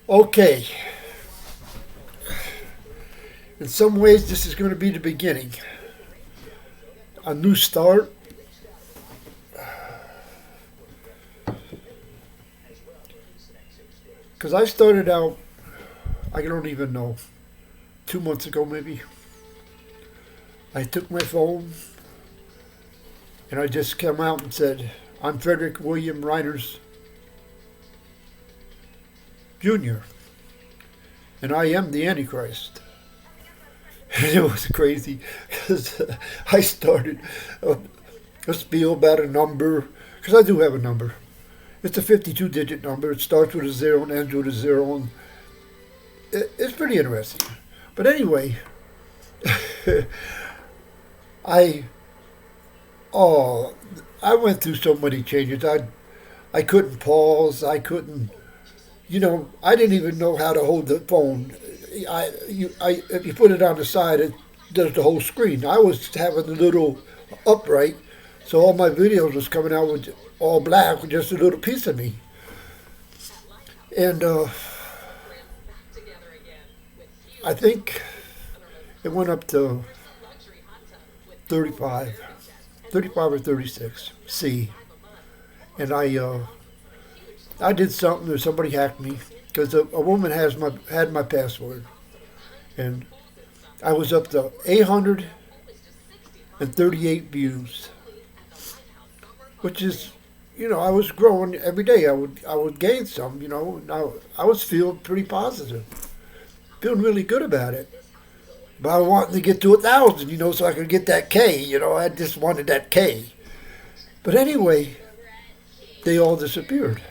Okay, in some ways, this is going to be the beginning. A new start. Because I started out, I don't even know, 2 months ago maybe. I took my phone and I just came out and said, I'm Frederick William Reiners Jr., and I am the Antichrist. And it was crazy because I started a spiel about a number, because I do have a number. It's a 52-digit number. It starts with a 0 and ends with a 0. And it's pretty interesting. But anyway, I I went through so many changes. I couldn't pause. I couldn't, I didn't even know how to hold the phone. If you put it on the side, it does the whole screen. I was having a little upright, so all my videos was coming out with all black with just a little piece of me. And I think it went up to 35, 35 or 36 C. And I did something, or somebody hacked me, because a woman had my password, and I was up to 838 views, which is, I was growing every day. I would gain some, and I was feeling pretty positive, feeling really good about it. But I wanted to get to 1,000, so I could get that K. I just wanted that K. But anyway, they all disappeared.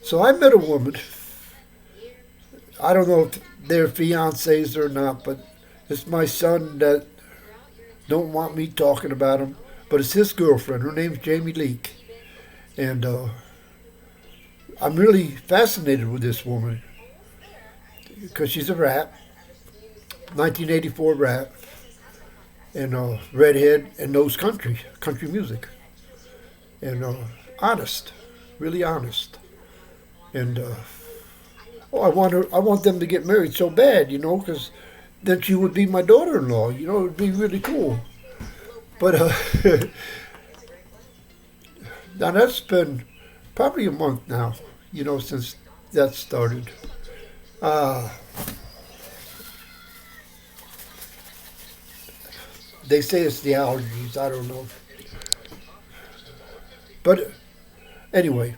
So I met a woman. I don't know if they're fiancés or not, but it's my son that don't want me talking about him. But it's his girlfriend. Her name's Jamie Leake. And I'm really fascinated with this woman because she's a rap, 1984 rap, and redhead, and knows country music. And honest, really honest. And I want them to get married so bad, because then she would be my daughter-in-law. It would be really cool. But now that's been probably a month now, since that started. They say it's the allergies. I don't know. But anyway,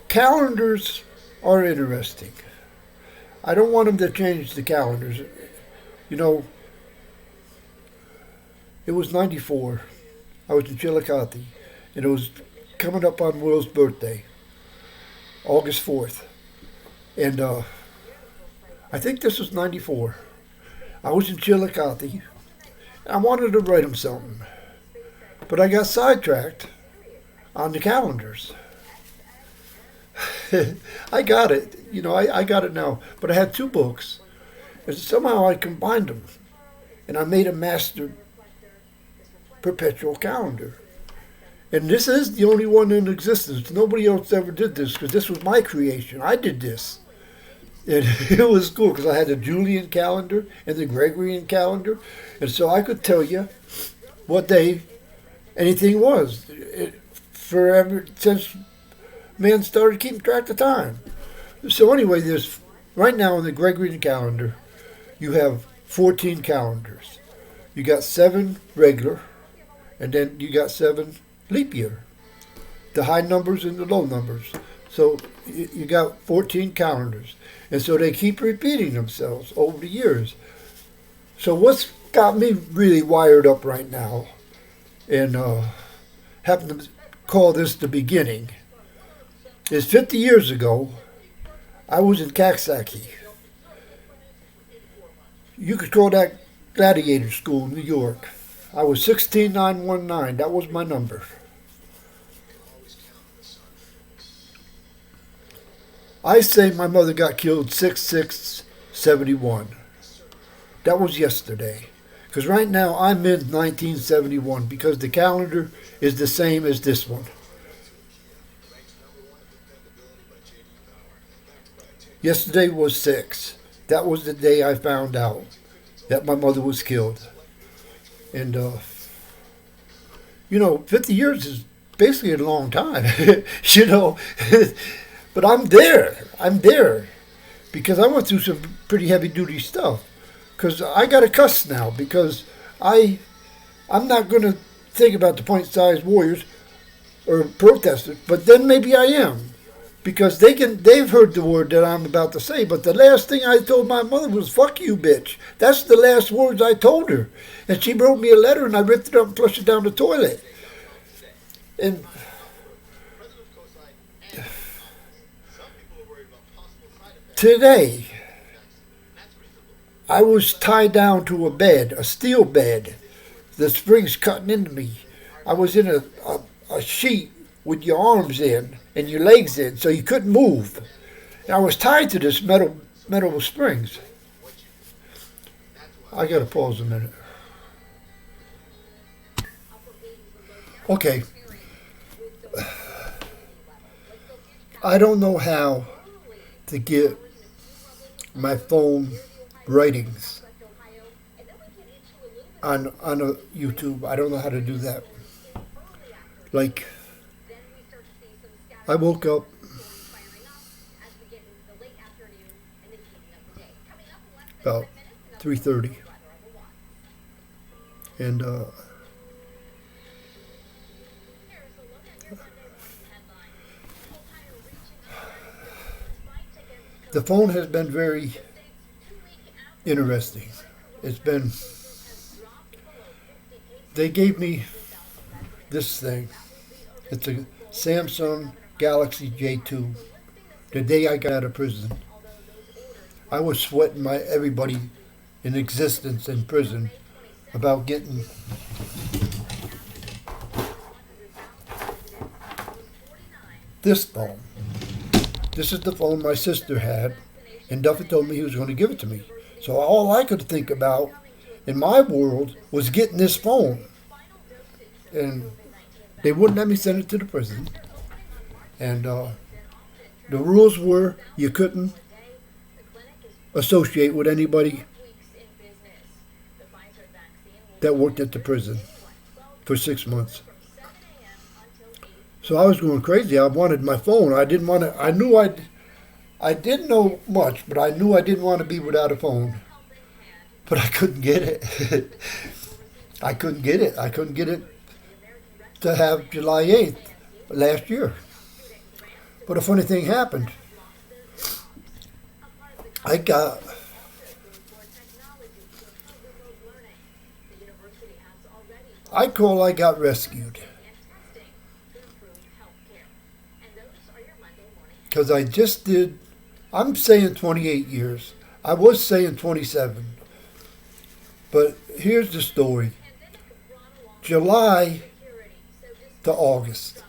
calendars are interesting. I don't want them to change the calendars. It was 94. I was in Chillicothe, and it was coming up on Will's birthday, August 4th. And I think this was 94. I was in Chillicothe. I wanted to write him something, but I got sidetracked on the calendars. I got it. I got it now. But I had two books, and somehow I combined them, and I made a master perpetual calendar. And this is the only one in existence. Nobody else ever did this, because this was my creation. I did this. And it was cool, because I had the Julian calendar and the Gregorian calendar. And so I could tell you what day anything was. Forever, since man started keeping track of time. So anyway, there's right now in the Gregorian calendar, you have 14 calendars. You got 7 regular, and then you got 7 leap year. The high numbers and the low numbers. So you got 14 calendars. And so they keep repeating themselves over the years. So what's got me really wired up right now, and happen to call this the beginning, is 50 years ago, I was in Coxsackie. You could call that Gladiator School in New York. I was 16919. That was my number. I say my mother got killed 6/6/71. That was yesterday. Because right now I'm in 1971 because the calendar is the same as this one. Yesterday was 6. That was the day I found out that my mother was killed. And, 50 years is basically a long time, you know. But I'm there. I'm there. Because I went through some pretty heavy duty stuff. Because I got to cuss now. Because I'm not going to think about the point-sized warriors or protesters. But then maybe I am. Because they've heard the word that I'm about to say. But the last thing I told my mother was, fuck you, bitch. That's the last words I told her. And she wrote me a letter and I ripped it up and flushed it down the toilet. And today, I was tied down to a bed, a steel bed. The springs cutting into me. I was in a sheet with your arms in and your legs in, so you couldn't move. And I was tied to this metal springs. I gotta pause a minute. Okay. I don't know how to get my phone writings on a YouTube. I don't know how to do that. Like, I woke up about 3:30 and the phone has been very interesting. They gave me this thing. It's a Samsung Galaxy J2. The day I got out of prison, I was sweating everybody in existence in prison about getting this phone. This is the phone my sister had, and Duffy told me he was going to give it to me. So all I could think about in my world was getting this phone. And they wouldn't let me send it to the prison. And the rules were you couldn't associate with anybody that worked at the prison for 6 months. So I was going crazy. I wanted my phone. I didn't want to. I didn't know much, but I knew I didn't want to be without a phone. But I couldn't get it. I couldn't get it. I couldn't get it to have July 8th last year. But a funny thing happened. I got rescued. Because I'm saying 28 years. I was saying 27. But here's the story. July to August.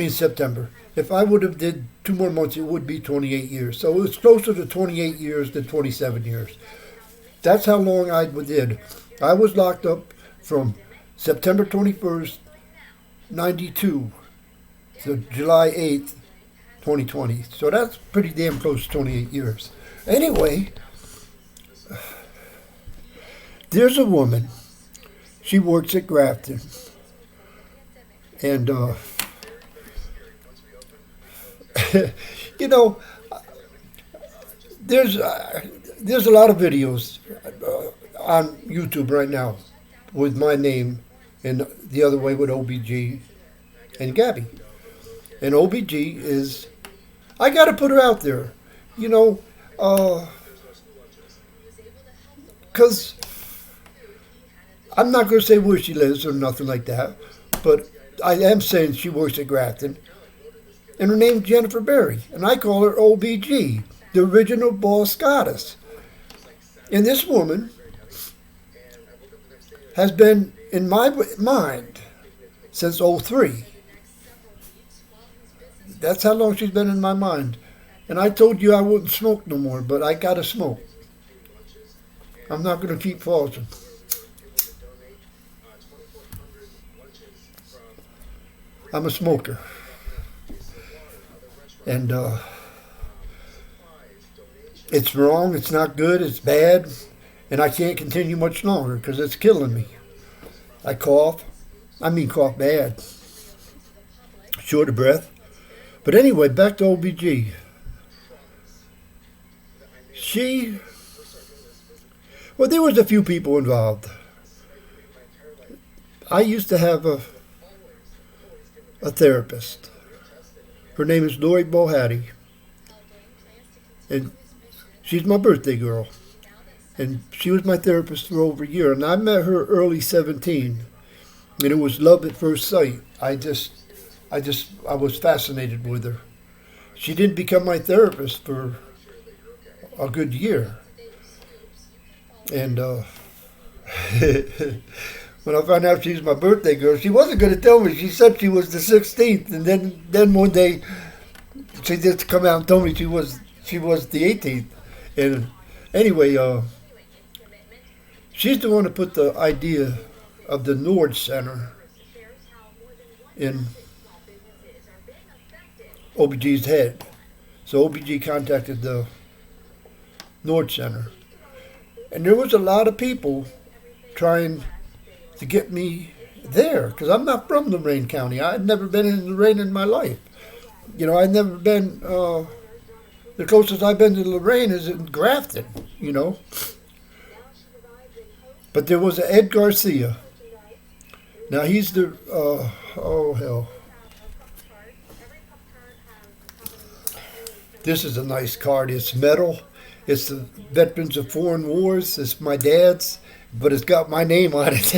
September. If I would have did 2 more months, it would be 28 years. So it's closer to 28 years than 27 years. That's how long I did. I was locked up from September 21st, 92 to July 8th, 2020. So that's pretty damn close to 28 years. Anyway, there's a woman. She works at Grafton. And, there's a lot of videos on YouTube right now with my name and the other way with OBG and GABBIE. And OBG is, I got to put her out there, because I'm not going to say where she lives or nothing like that, but I am saying she works at Grafton. And her name's Jennifer Berry, and I call her OBG, the original boss goddess. And this woman has been in my mind since '03. That's how long she's been in my mind. And I told you I wouldn't smoke no more, but I gotta smoke. I'm not gonna keep falsing. I'm a smoker. And It's wrong, it's not good, it's bad, and I can't continue much longer because it's killing me. I cough. I mean, cough bad. Short of breath. But anyway, back to OBG. She, well, there was a few people involved. I used to have a therapist. Her name is Lori Bohattie. And she's my birthday girl. And she was my therapist for over a year. And I met her early 17. And it was love at first sight. I was fascinated with her. She didn't become my therapist for a good year. And when I found out she was my birthday girl, she wasn't going to tell me. She said she was the 16th. And then one day, she just come out and told me she was the 18th. And anyway, she's the one who put the idea of the Nord Center in OBG's head. So OBG contacted the Nord Center. And there was a lot of people trying to get me there because I'm not from Lorain County. I'd never been in Lorain in my life. I'd never been, the closest I've been to Lorain is in Grafton, But there was an Ed Garcia. Now he's the, oh hell. This is a nice card. It's metal. It's the Veterans of Foreign Wars. It's my dad's, but it's got my name on it.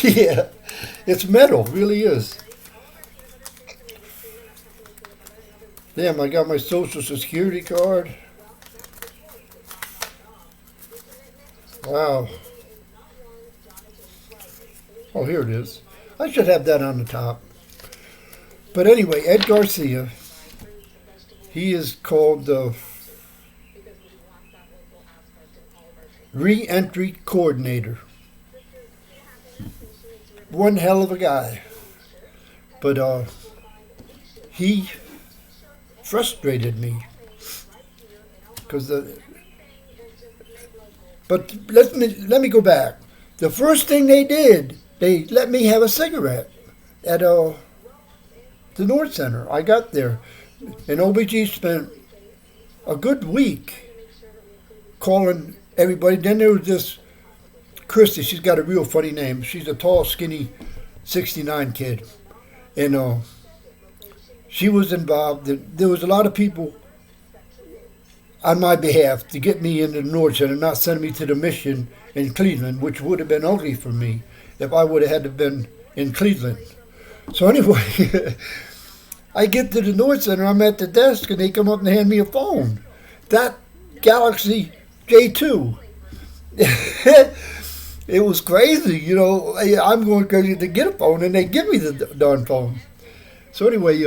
Yeah, it's metal. Really is. Damn, I got my Social Security card. Wow. Oh, here it is. I should have that on the top. But anyway, Ed Garcia, he is called the Re-Entry Coordinator. One hell of a guy. But he frustrated me. But let me go back. The first thing they did, they let me have a cigarette at the North Center. I got there, and OBG spent a good week calling everybody. Then there was this Christy. She's got a real funny name. She's a tall, skinny 69 kid, and she was involved. There was a lot of people on my behalf to get me into the North Center, not send me to the mission in Cleveland, which would have been ugly for me if I would have had to been in Cleveland. So anyway, I get to the North Center, I'm at the desk, and they come up and hand me a phone. That Galaxy J2. It was crazy, I'm going crazy to get a phone, and they give me the darn phone. So anyway,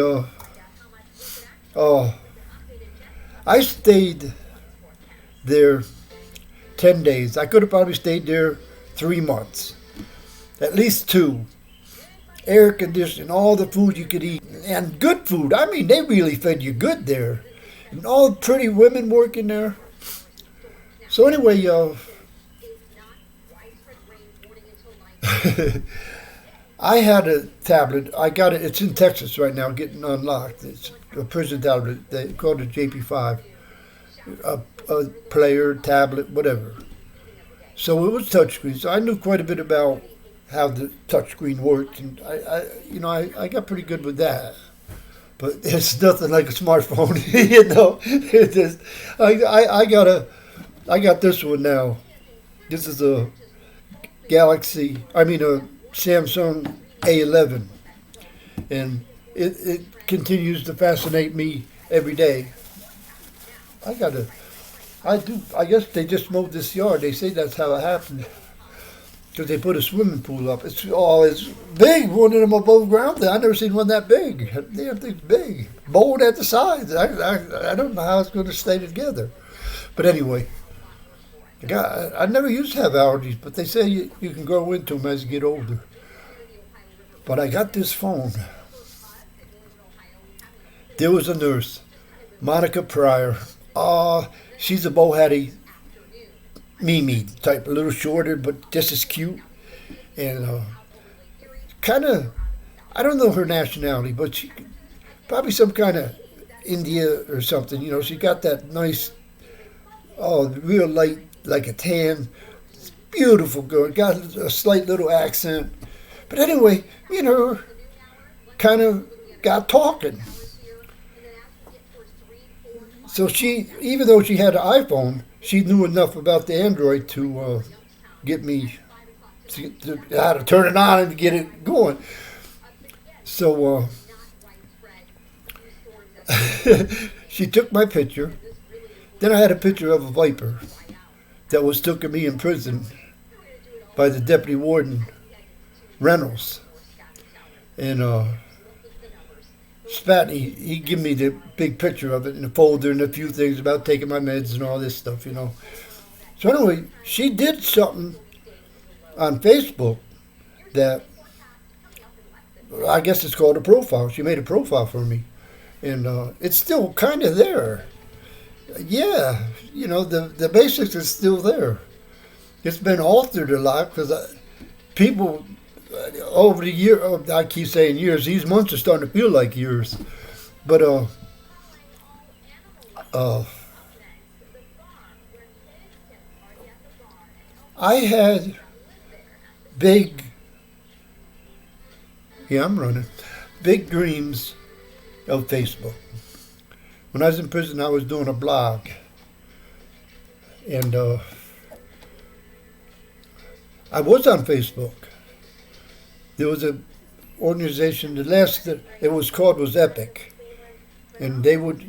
I stayed there 10 days. I could have probably stayed there 3 months. At least 2. Air conditioning, all the food you could eat. And good food. I mean, they really fed you good there. And all the pretty women working there. So anyway, I had a tablet. I got it. It's in Texas right now, getting unlocked. It's a prison tablet. They called it JP5. A player, tablet, whatever. So it was touchscreen. So I knew quite a bit about how the touchscreen worked, and I got pretty good with that. But it's nothing like a smartphone, It's just, I got this one now. This is a Samsung A11, and it continues to fascinate me every day. I guess they just mowed this yard. They say that's how it happened. Because they put a swimming pool up. It's big, one of them above ground. I never seen one that big. Damn thing's big. Bold at the sides. I don't know how it's going to stay together. But anyway, I never used to have allergies, but they say you can grow into them as you get older. But I got this phone. There was a nurse, Monica Pryor. She's a Bohattie Mimi type, a little shorter, but just as cute. And kind of, I don't know her nationality, but she probably some kind of India or something. You know, she got that nice, real light, like a tan, beautiful girl. Got a slight little accent. But anyway, me and her kind of got talking. So she, even though she had an iPhone, she knew enough about the Android to get me how to turn it on and to get it going. So she took my picture. Then I had a picture of a viper that was taking me in prison by the deputy warden Reynolds. And Spat, he gave me the big picture of it in a folder and a few things about taking my meds and all this stuff, you know. So anyway, she did something on Facebook that I guess it's called a profile. She made a profile for me. And it's still kind of there. Yeah, you know, the basics is still there. It's been altered a lot because people over the year, I keep saying years, these months are starting to feel like years. But I had big, I'm running, big dreams of Facebook. When I was in prison, I was doing a blog. And I was on Facebook. There was an organization, the last that it was called was Epic. And they would,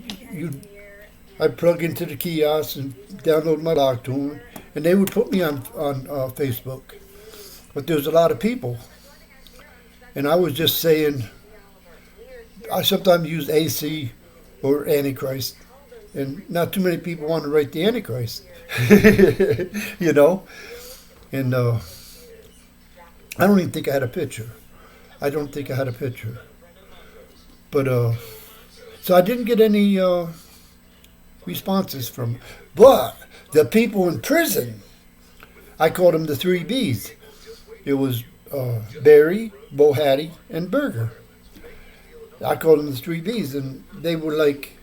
I'd plug into the kiosk and download my blog to them, and they would put me on Facebook. But there was a lot of people. And I was just saying, I sometimes use AC or Antichrist. And not too many people want to write the Antichrist. You know? And I don't even think I had a picture. I don't think I had a picture. But, so I didn't get any responses from. But the people in prison, I called them the 3 Bs. It was Barry, Bohattie, and Burger. I called them the 3 Bs, and they were like,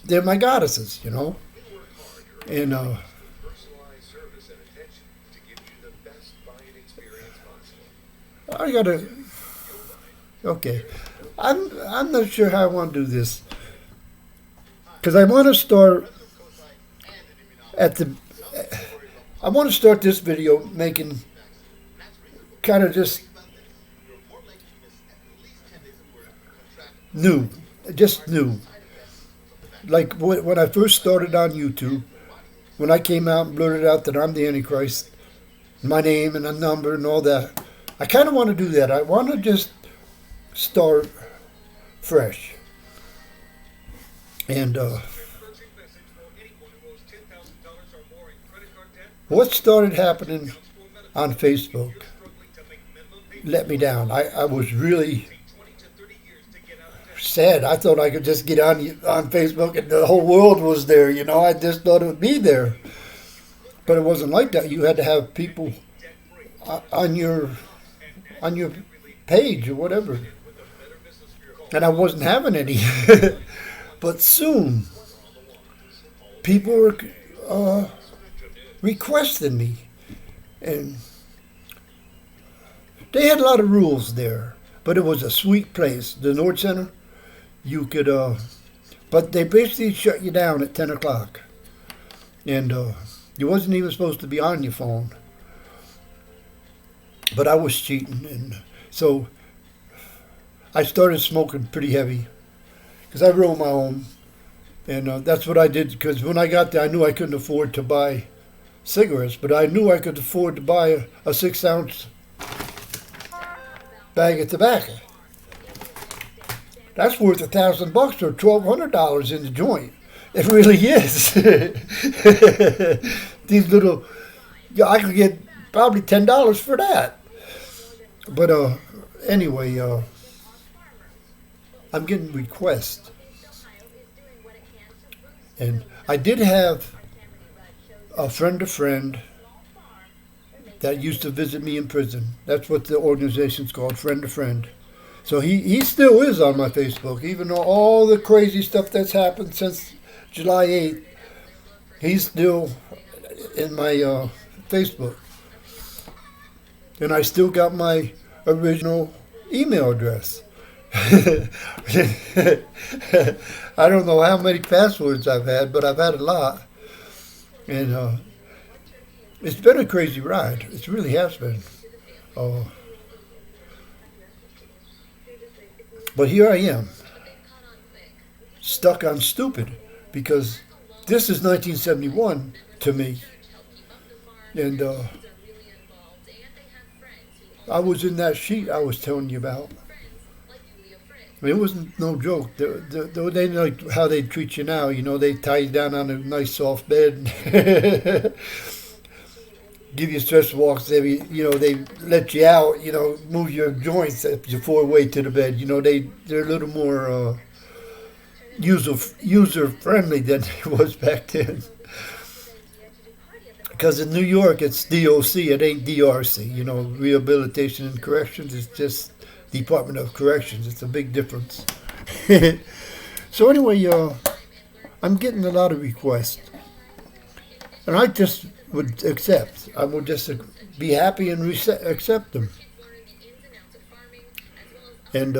they're my goddesses, you know? And I gotta. Okay, I'm not sure how I want to do this because I want to start at the. I want to start this video making kind of just just new. Like when I first started on YouTube, when I came out and blurted out that I'm the Antichrist, my name and a number and all that. I kind of want to do that. I want to just start fresh. And what started happening on Facebook let me down. I was really sad. I thought I could just get on Facebook and the whole world was there, you know. I just thought it would be there. But it wasn't like that. You had to have people on your page or whatever. And I wasn't having any. But soon, people were requesting me. And they had a lot of rules there. But it was a sweet place. The North Center, you could, but they basically shut you down at 10 o'clock. And you wasn't even supposed to be on your phone. But I was cheating, and so I started smoking pretty heavy because I rolled my own, and that's what I did. Because when I got there, I knew I couldn't afford to buy cigarettes, but I knew I could afford to buy a 6-ounce bag of tobacco. That's worth $1,000 or $1,200 in the joint. It really is. These little, I could get probably $10 for that. But anyway, I'm getting requests. And I did have a friend that used to visit me in prison. That's what the organization's called, Friend to Friend. So he still is on my Facebook, even though all the crazy stuff that's happened since July 8th. He's still in my Facebook. And I still got my original email address. I don't know how many passwords I've had, but I've had a lot. And it's been a crazy ride. It really has been. But here I am, stuck on stupid, because this is 1971 to me. And I was in that sheet I was telling you about. I mean, it wasn't no joke. They like how they treat you now. You know, they tie you down on a nice soft bed, give you stretch walks. They let you out. You know, move your joints before way to the bed. You know, they're a little more user friendly than it was back then. Because in New York, it's DOC. It ain't DRC. You know, Rehabilitation and Corrections. It's just Department of Corrections. It's a big difference. So anyway, I'm getting a lot of requests, and I just would accept. I would just be happy and accept them. And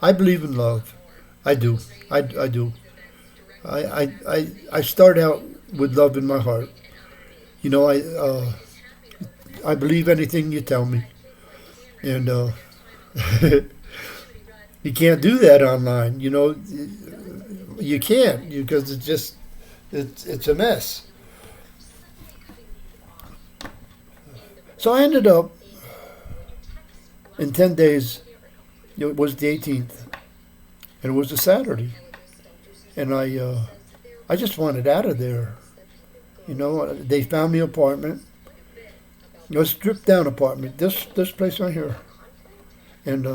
I believe in love. I do. I do. I start out with love in my heart. You know, I believe anything you tell me, and you can't do that online. You know, you can't, because it's a mess. So I ended up in 10 days. It was the 18th, and it was a Saturday, and I just wanted out of there. You know, they found me an apartment. It was a stripped down apartment. This place right here, and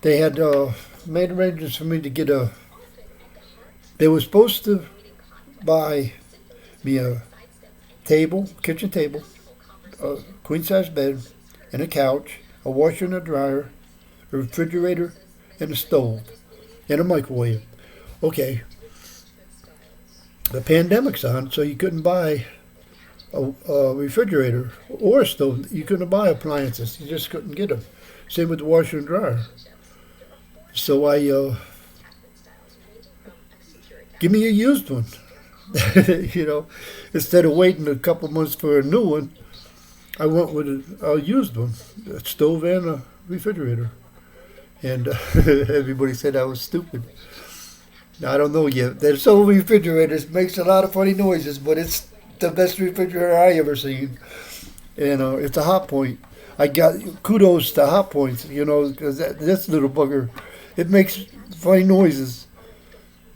they had made arrangements for me to get a. They were supposed to buy me a table, kitchen table, a queen size bed, and a couch, a washer and a dryer, a refrigerator, and a stove, and a microwave. Okay. The pandemic's on, so you couldn't buy a refrigerator or a stove. You couldn't buy appliances. You just couldn't get them. Same with the washer and dryer. So I, give me a used one. You know, instead of waiting a couple months for a new one, I went with a used one, a stove and a refrigerator. And everybody said I was stupid. Now, I don't know yet. There's some refrigerators makes a lot of funny noises, but it's the best refrigerator I ever seen. And it's a Hot Point. I got kudos to Hot Points, you know, because this little bugger, it makes funny noises,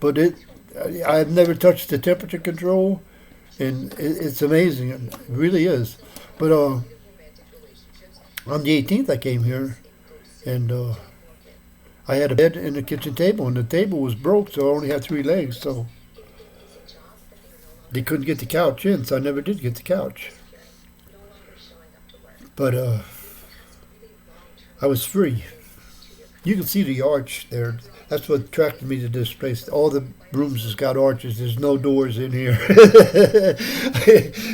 but I've never touched the temperature control, and it's amazing. It really is. But on the 18th, I came here, and I had a bed and a kitchen table, and the table was broke, so I only had 3 legs, so they couldn't get the couch in, so I never did get the couch. But I was free. You can see the arch there. That's what attracted me to this place. All the rooms has got arches. There's no doors in here.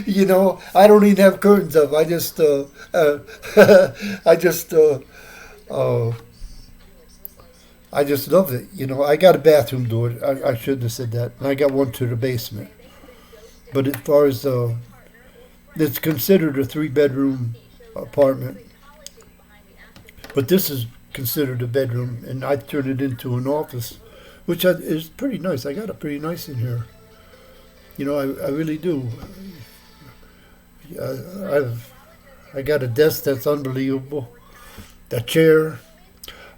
You know, I don't even have curtains up. I just love it. You know, I got a bathroom door. I shouldn't have said that. And I got one to the basement. But as far as it's considered a 3-bedroom apartment. But this is considered a bedroom, and I turned it into an office, which is pretty nice. I got it pretty nice in here. You know, I really do. I got a desk that's unbelievable, a chair,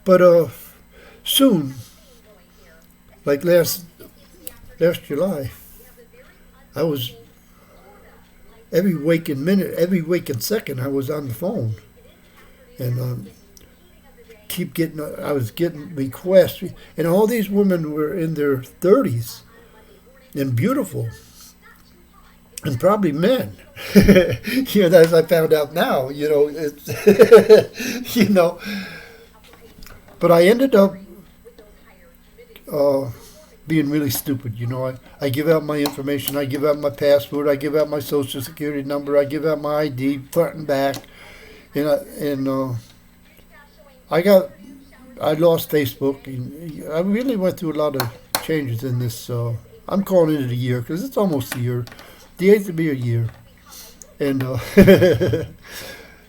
but soon, like last July, I was every waking minute, every waking second, I was on the phone, and I was getting requests, and all these women were in their 30s and beautiful, and probably men. As I found out now, it's, But I ended up being really stupid. I give out my information, I give out my passport, I give out my social security number, I give out my ID front and back, and I lost Facebook. And I really went through a lot of changes in this. I'm calling it a year because it's almost a year. The 8th will be a year, and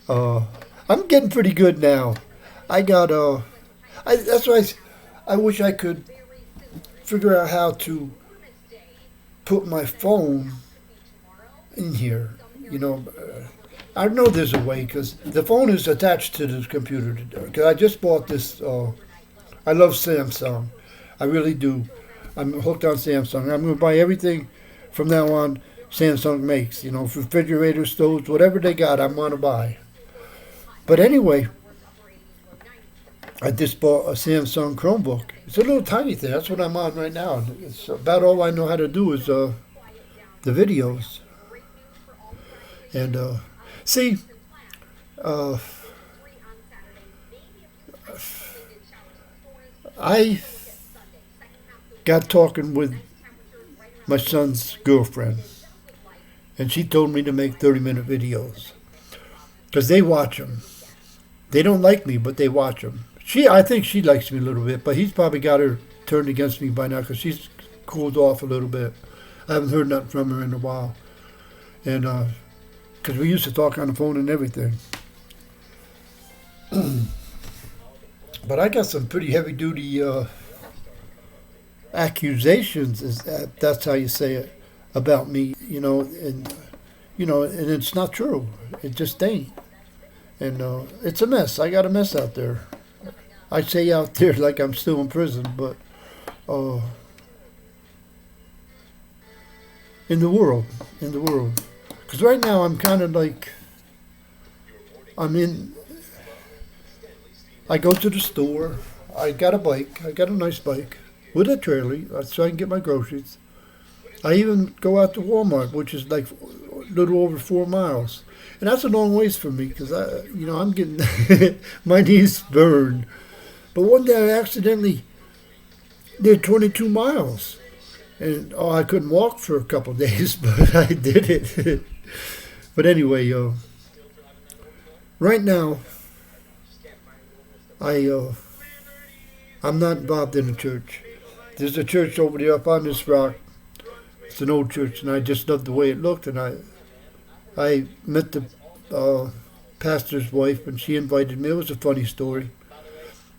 I'm getting pretty good now. I got that's why I wish I could figure out how to put my phone in here. I know there's a way because the phone is attached to the computer. Because I just bought this. I love Samsung. I really do. I'm hooked on Samsung. I'm going to buy everything from now on Samsung makes. Refrigerators, stoves, whatever they got, I'm going to buy. But anyway, I just bought a Samsung Chromebook. It's a little tiny thing. That's what I'm on right now. It's about all I know how to do is the videos. And see, I got talking with my son's girlfriend, and she told me to make 30-minute videos because they watch them. They don't like me, but they watch them. I think she likes me a little bit, but he's probably got her turned against me by now because she's cooled off a little bit. I haven't heard nothing from her in a while, and because we used to talk on the phone and everything. But I got some pretty heavy-duty accusations, that's how you say it, about me, and it's not true. It just ain't. And it's a mess. I got a mess out there. I say out there like I'm still in prison, but in the world. Because right now I'm kind of like, I go to the store. I got a bike. I got a nice bike with a trailer so I can get my groceries. I even go out to Walmart, which is like a little over 4 miles. And that's a long ways for me because I'm getting my knees burned. But one day I accidentally did 22 miles. And I couldn't walk for a couple of days, but I did it. But anyway, right now, I'm not involved in a church. There's a church over there up on this rock. It's an old church, and I just loved the way it looked. And I met the pastor's wife, and she invited me. It was a funny story.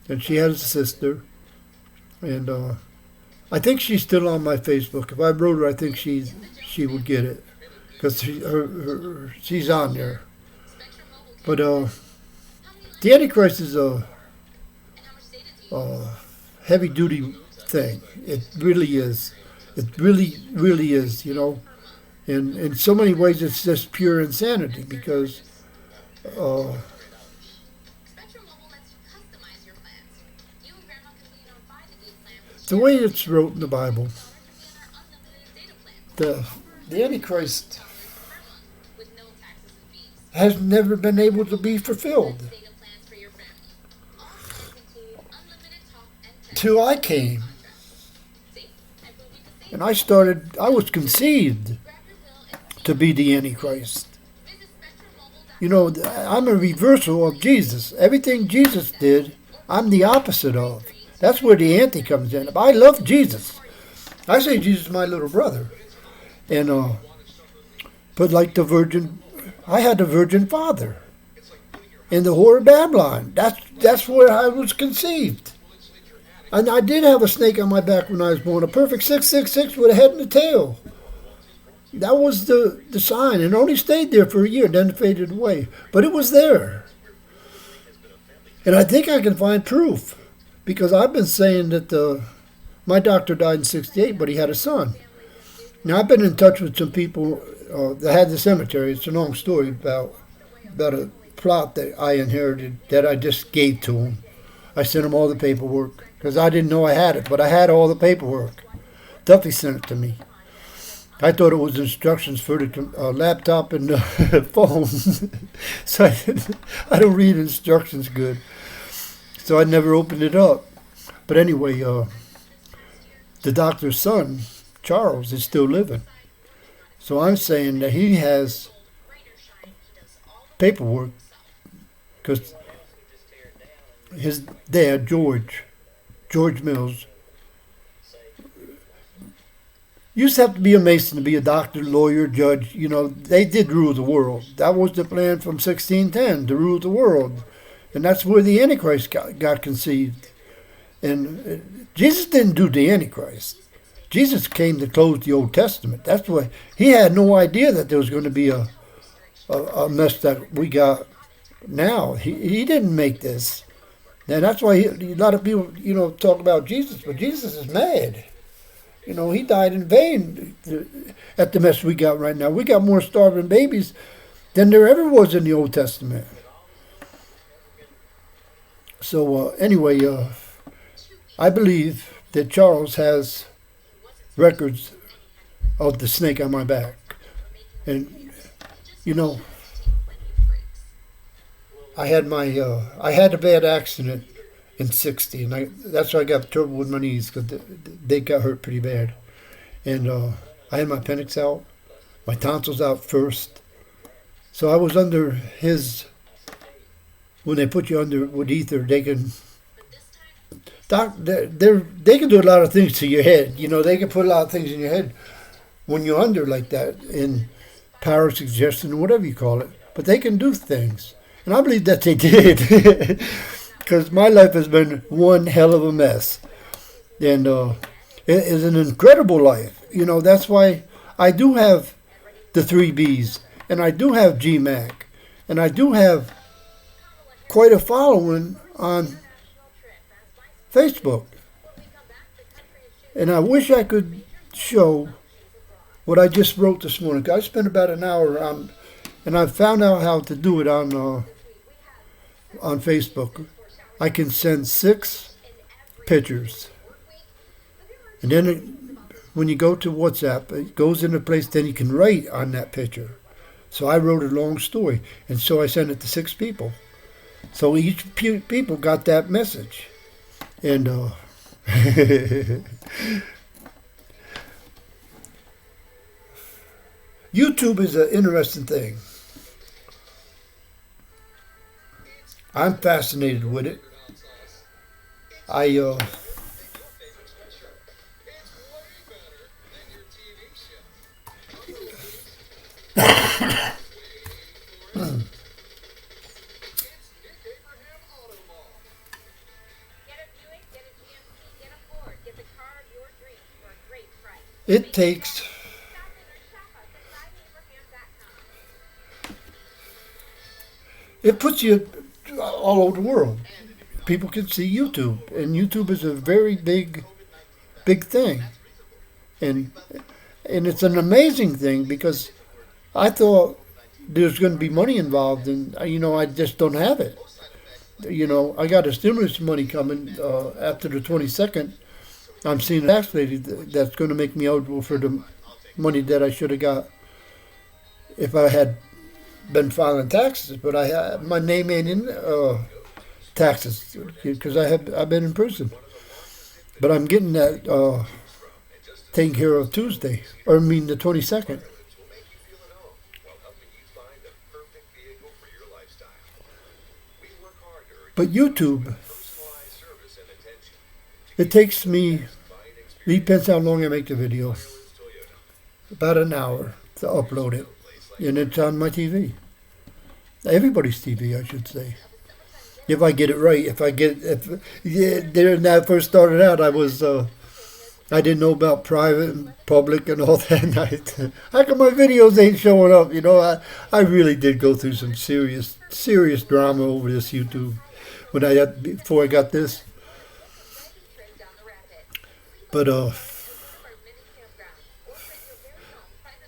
And she has a sister, and I think she's still on my Facebook. If I wrote her, I think she would get it because she's on there. But the Antichrist is a heavy-duty thing. It really is. It really, really is, And in so many ways, it's just pure insanity because the way it's wrote in the Bible, the Antichrist has never been able to be fulfilled. Till I came. And I was conceived to be the Antichrist. I'm a reversal of Jesus. Everything Jesus did, I'm the opposite of. That's where the anti comes in. I love Jesus. I say Jesus is my little brother. And but like the virgin, I had a virgin father. In the whore of Babylon. That's where I was conceived. And I did have a snake on my back when I was born. A perfect 666 with a head and a tail. That was the sign. And it only stayed there for a year, then it faded away. But it was there. And I think I can find proof. Because I've been saying that my doctor died in 1968, but he had a son. Now, I've been in touch with some people that had the cemetery. It's a long story about a plot that I inherited that I just gave to him. I sent him all the paperwork because I didn't know I had it, but I had all the paperwork. Duffy sent it to me. I thought it was instructions for the laptop and the phone. So I don't read instructions good. So I never opened it up. But anyway, the doctor's son, Charles, is still living. So I'm saying that he has paperwork because his dad, George Mills, used to have to be a Mason to be a doctor, lawyer, judge. You know, they did rule the world. That was the plan from 1610, to rule the world. And that's where the Antichrist got conceived. And Jesus didn't do the Antichrist. Jesus came to close the Old Testament. That's why he had no idea that there was going to be a mess that we got now. He didn't make this. And that's why a lot of people, talk about Jesus, but Jesus is mad. He died in vain at the mess we got right now. We got more starving babies than there ever was in the Old Testament. So anyway, I believe that Charles has records of the snake on my back. And, I had a bad accident in 60, and that's why I got trouble with my knees, because they got hurt pretty bad. And I had my appendix out, my tonsils out first. So I was under his, when they put you under with ether, they can do a lot of things to your head. They can put a lot of things in your head when you're under like that, in power suggestion, whatever you call it. But they can do things. And I believe that they did. Because my life has been one hell of a mess. And it is an incredible life. That's why I do have the 3 Bs. And I do have GMAC. And I do have quite a following on Facebook. And I wish I could show what I just wrote this morning. I spent about an hour on, and I found out how to do it on Facebook. I can send 6 pictures. And then when you go to WhatsApp, it goes in a place, then you can write on that picture. So I wrote a long story, and so I sent it to 6 people. So each people got that message. And YouTube is an interesting thing. I'm fascinated with it. It takes it puts you all over the world. People can see YouTube, and YouTube is a very big thing, and it's an amazing thing, because I thought there's going to be money involved, and I just don't have it. I got a stimulus money coming after the 22nd. I'm seeing a tax lady that's going to make me eligible for the money that I should have got if I had been filing taxes, but I have my name ain't in taxes because I've been in prison. But I'm getting that taken care of Tuesday, or the 22nd. But YouTube, it takes me, it depends how long I make the video, about an hour to upload it. And it's on my TV. Everybody's TV, I should say. If I get it right. When I first started out, I didn't know about private and public and all that. How come my videos ain't showing up? I really did go through some serious drama over this YouTube before I got this. But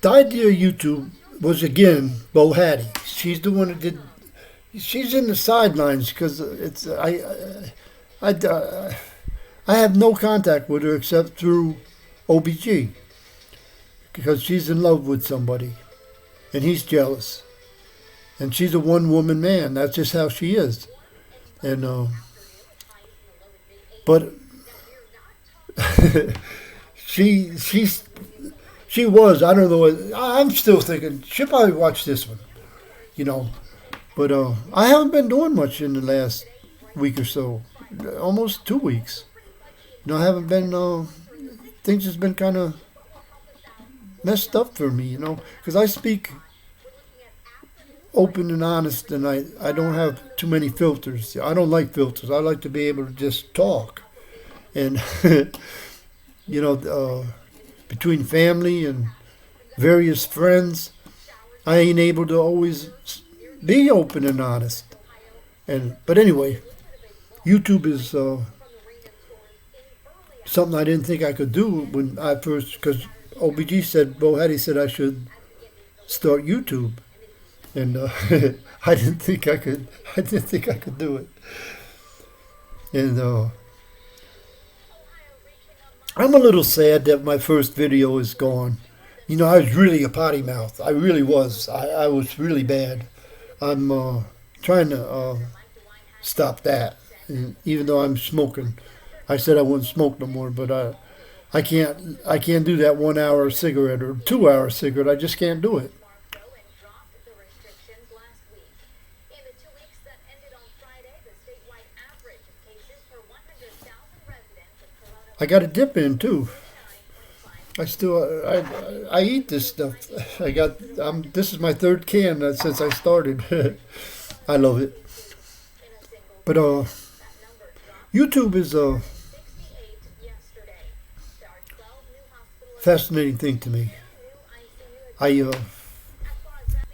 the idea of YouTube was, again, Bo Hattie. She's the one that did. She's in the sidelines because I I have no contact with her except through OBG because she's in love with somebody and he's jealous. And she's a one-woman man. That's just how she is. And but she she's she was. I don't know. I'm still thinking she'll probably watch this one. You know. But I haven't been doing much in the last week or so. Almost 2 weeks. I haven't been. Things has been kind of messed up for me. Because I speak open and honest, and I don't have too many filters. I don't like filters. I like to be able to just talk, and between family and various friends, I ain't able to always be open and honest. But anyway, YouTube is something I didn't think I could do when I first, because OBG said, Bo Hattie said I should start YouTube. And I didn't think I could. I didn't think I could do it. And I'm a little sad that my first video is gone. I was really a potty mouth. I really was. I was really bad. I'm trying to stop that. And even though I'm smoking, I said I wouldn't smoke no more. But I can't. I can't do that 1 hour cigarette or 2 hour cigarette. I just can't do it. I got a dip in too. I eat this stuff. This is my third can since I started. I love it. But YouTube is a fascinating thing to me. I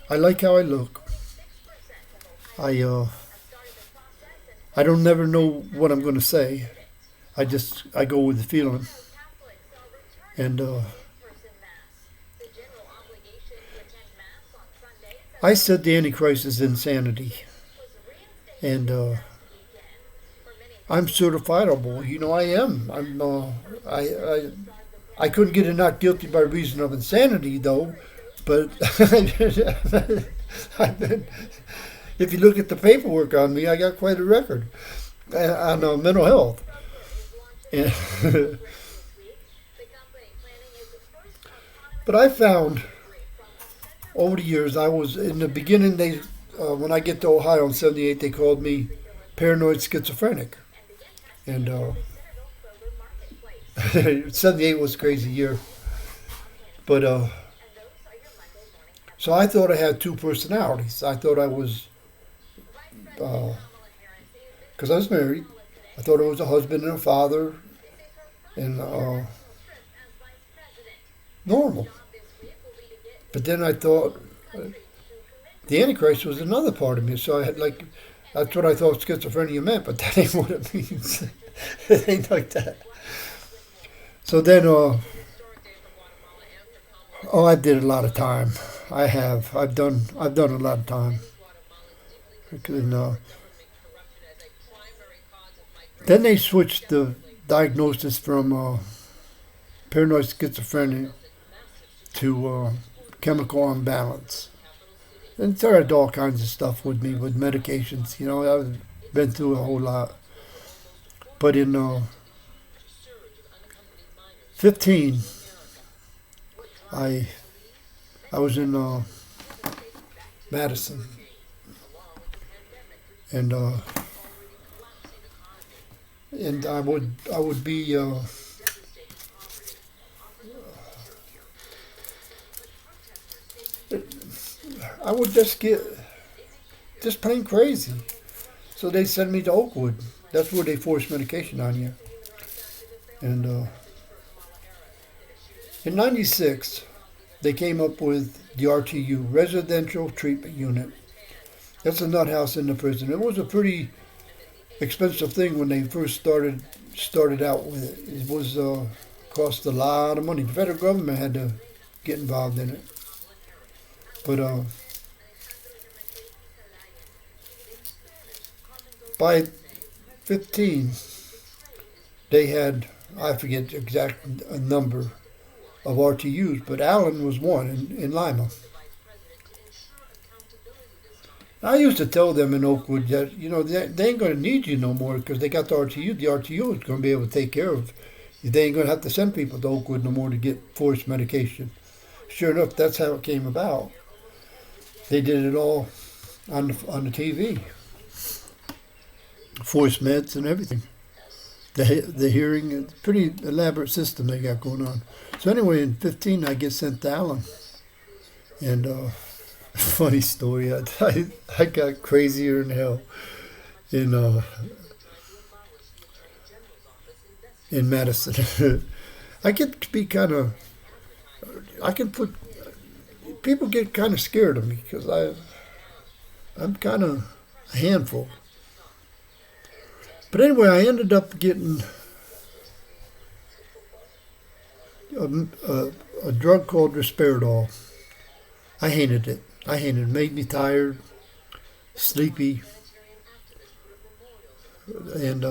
like how I look. I don't never know what I'm going to say. I go with the feeling. And I said the Antichrist is insanity. And I'm certifiable. I am. I couldn't get a not guilty by reason of insanity, though. But if you look at the paperwork on me, I got quite a record on mental health. But I found over the years, I was in the beginning. When I get to Ohio in '78, they called me paranoid schizophrenic, and '78 was a crazy year. But so I thought I had two personalities. I thought I was, because I was married. I thought I was a husband and a father, and normal. But then I thought the Antichrist was another part of me. So I had that's what I thought schizophrenia meant, but that ain't what it means. It ain't like that. So then, I did a lot of time. I have. I've done a lot of time. And, then they switched the diagnosis from paranoid schizophrenia to chemical imbalance. And started all kinds of stuff with me, with medications. I've been through a whole lot. But in 15, I was in Madison. And I would be I would just get just plain crazy. So they sent me to Oakwood. That's where they force medication on you. And in '96, they came up with the RTU, Residential Treatment Unit. That's a nut house in the prison. It was a pretty expensive thing when they first started out with it. It was cost a lot of money. The federal government had to get involved in it. But by 15, they had, I forget the exact number of RTUs, but Allen was one in Lima. I used to tell them in Oakwood that, they ain't going to need you no more because they got the RTU. The RTU is going to be able to take care of. They ain't going to have to send people to Oakwood no more to get forced medication. Sure enough, that's how it came about. They did it all on the TV. Forced meds and everything. The hearing, it's a pretty elaborate system they got going on. So anyway, in 15, I get sent to Allen. And funny story, I got crazier than hell in Madison. I get to be people get kind of scared of me because I'm kind of a handful. But anyway, I ended up getting a drug called risperidol. I hated it. It made me tired, sleepy, and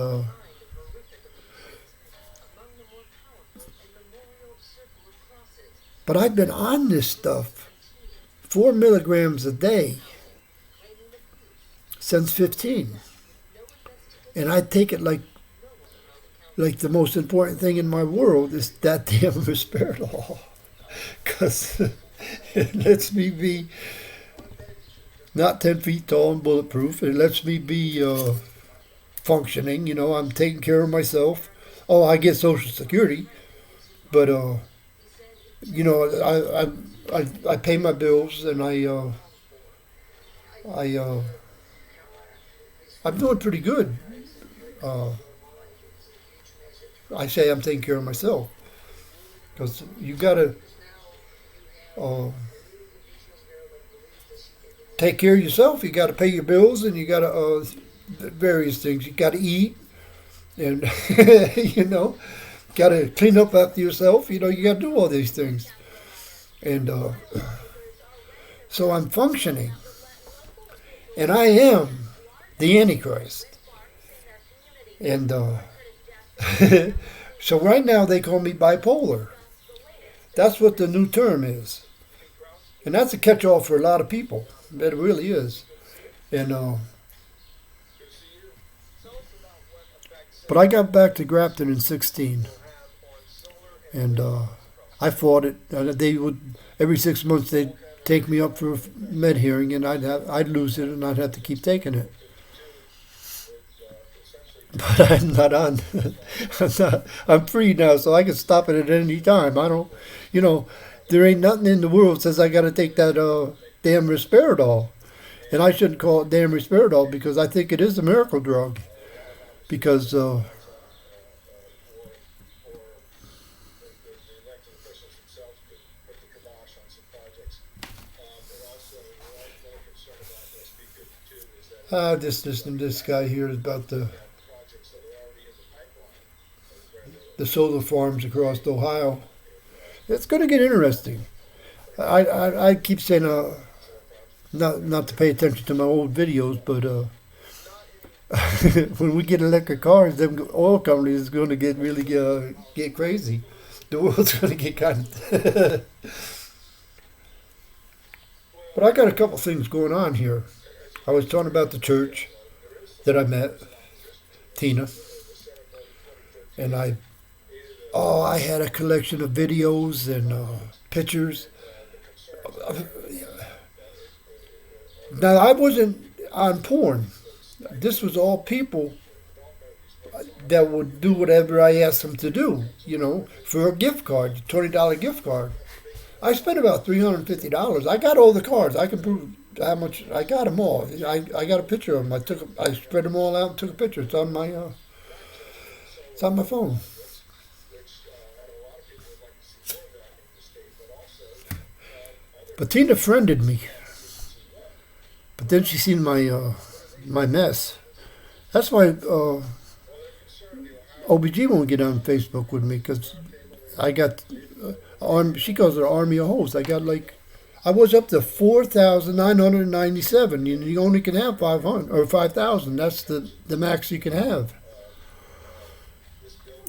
but I've been on this stuff 4 milligrams a day since 15. And I take it like the most important thing in my world is that damn risperidol. Because it lets me be not 10 feet tall and bulletproof. It lets me be functioning. I'm taking care of myself. Oh, I get Social Security. But, I pay my bills and I'm doing pretty good. I say I'm taking care of myself because you got to take care of yourself. You got to pay your bills and you got to various things. You got to eat and got to clean up after yourself. You got to do all these things. And so I'm functioning, and I am the Antichrist. And so right now they call me bipolar. That's what the new term is. And that's a catch-all for a lot of people. It really is. And but I got back to Grafton in 16. And I fought it. They would, every 6 months they'd take me up for a med hearing, and I'd lose it and I'd have to keep taking it. But I'm not on. I'm free now, so I can stop it at any time. I don't, there ain't nothing in the world that says I got to take that damn risperidol. And I shouldn't call it damn risperidol because I think it is a miracle drug. Because just listening to this guy here about the solar farms across Ohio. It's going to get interesting. I keep saying not to pay attention to my old videos, but when we get electric cars, them oil companies is going to get really get crazy. The world's going to get kind of. But I got a couple things going on here. I was talking about the church that I met, Tina, and I had a collection of videos and pictures. Now, I wasn't on porn. This was all people that would do whatever I asked them to do, for a gift card, $20 gift card. I spent about $350. I got all the cards. I can prove how much. I got them all. I got a picture of them. I spread them all out and took a picture. It's on my phone. But Tina friended me. But then she seen my mess. That's why OBG won't get on Facebook with me because I got she calls it an army of hoes. I was up to 4,997. You only can have 500 or 5,000. That's the max you can have.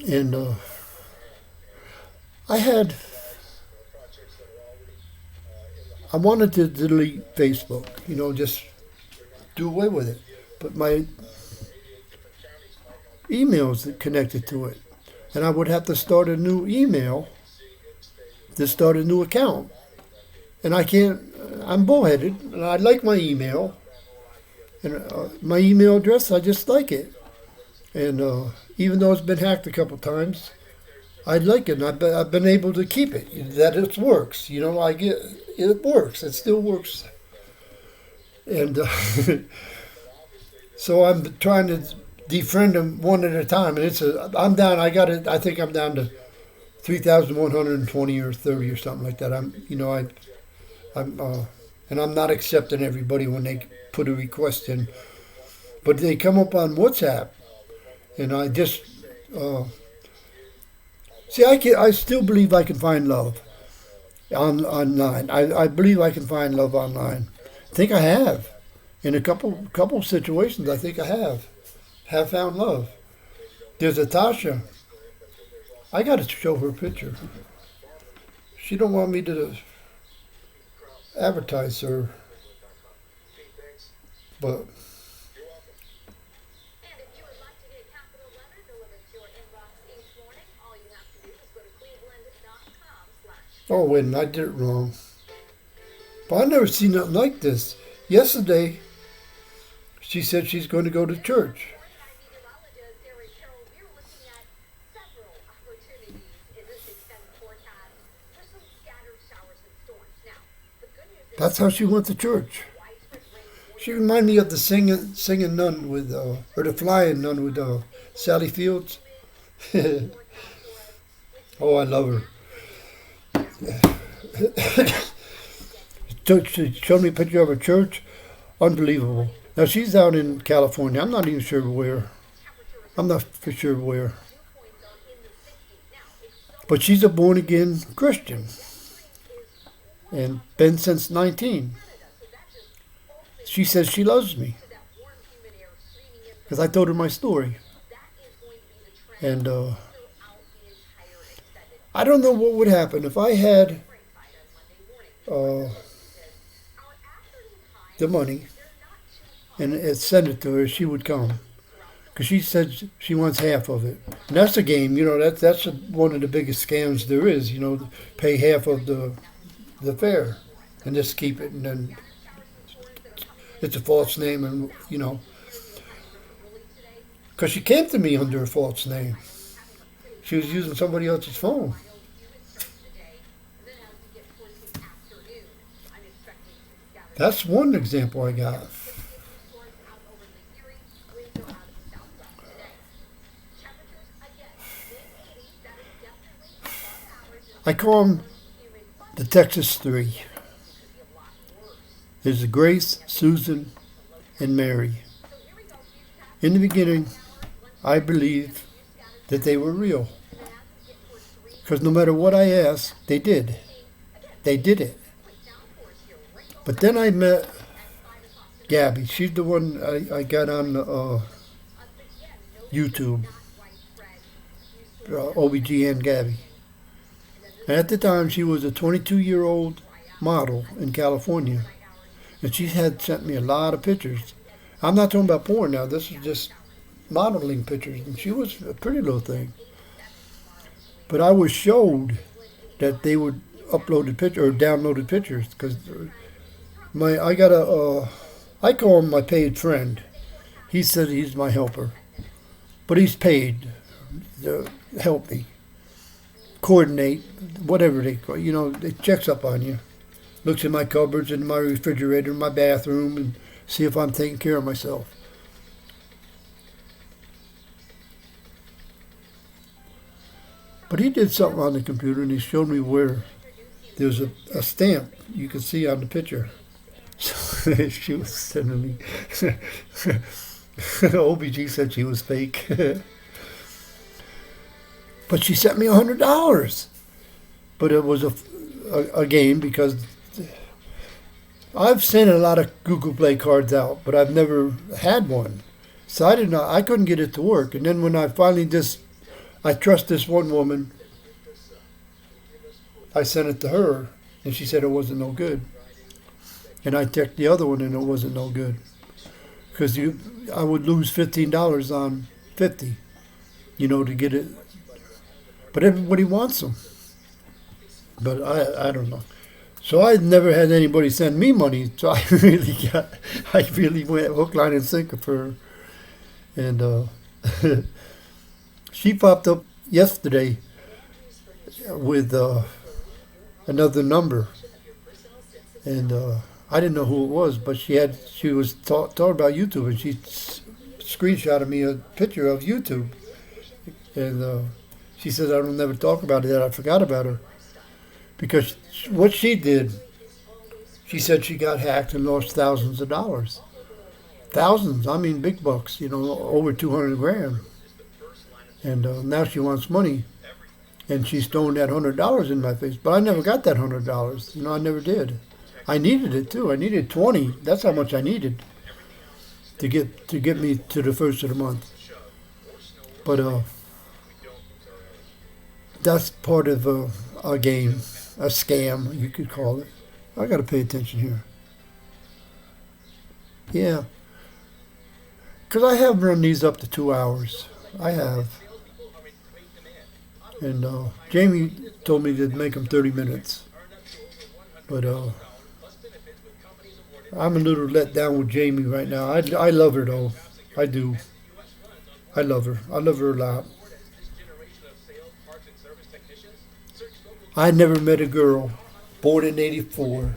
And I had, I wanted to delete Facebook, just do away with it. But my emails that connected to it. And I would have to start a new email to start a new account. And I can't, I'm bullheaded, and I like my email. And my email address, I just like it. And even though it's been hacked a couple times, I like it. And I've been able to keep it. That it works. It works. It still works. And so I'm trying to defriend them one at a time. And I'm down, I think I'm down to 3,120 or 30 or something like that. And I'm not accepting everybody when they put a request in. But they come up on WhatsApp. And I just I still believe I can find love online. I believe I can find love online. I think I have. In a couple situations, I think I have found love. There's a Tasha. I got to show her picture. She don't want me to advertise her, but. Oh, wait a minute, I did it wrong. But I've never seen nothing like this. Yesterday, she said she's going to go to church. That's how she went to church. She reminded me of the singing nun with, or the flying nun with Sally Fields. Oh, I love her. She showed me a picture of her church. Unbelievable. Now she's out in California. I'm not even sure where. I'm not for sure where. But she's a born again Christian. And been since 19. She says she loves me. Because I told her my story. And I don't know what would happen if I had the money and send it to her. She would come because she said she wants half of it. And that's the game. That's one of the biggest scams there is. Pay half of the fare and just keep it, and then it's a false name, and because she came to me under a false name. She was using somebody else's phone. That's one example I got. I call them the Texas Three. There's Grace, Susan, and Mary. In the beginning, I believed that they were real. Because no matter what I asked, they did. They did it. But then I met Gabbie. She's the one I got on YouTube. OBG and GABBIE. And at the time, she was a 22-year-old model in California. And she had sent me a lot of pictures. I'm not talking about porn now. This is just modeling pictures. And she was a pretty little thing. But I was showed that they would uploaded pictures or downloaded pictures because I call him my paid friend. He said he's my helper, but he's paid to help me coordinate whatever they call. It checks up on you, looks in my cupboards and my refrigerator, my bathroom, and see if I'm taking care of myself. But he did something on the computer, and he showed me where there's a stamp you can see on the picture. So she was sending me. OBG said she was fake. But she sent me $100. But it was a game because I've sent a lot of Google Play cards out, but I've never had one. So I couldn't get it to work. And then when I finally just I trust this one woman. I sent it to her, and she said it wasn't no good. And I checked the other one, and it wasn't no good. Because I would lose $15 on 50, to get it. But everybody wants them. But I don't know. So I never had anybody send me money. So I really went hook, line, and sinker for her. And she popped up yesterday with another number, and I didn't know who it was, but she was talking about YouTube, and she screenshotted me a picture of YouTube, and she says I don't never talk about it. That I forgot about her because what she did, she said she got hacked and lost thousands of dollars, thousands. I mean big bucks, over 200 grand, and now she wants money. And she's throwing that $100 in my face. But I never got that $100. I never did. I needed it too. I needed 20. That's how much I needed to get me to the first of the month. But that's part of a game, a scam, you could call it. I got to pay attention here. Yeah. Because I have run these up to 2 hours. I have. And Jamie told me to make them 30 minutes. But I'm a little let down with Jamie right now. I love her, though. I do. I love her. I love her a lot. I never met a girl born in '84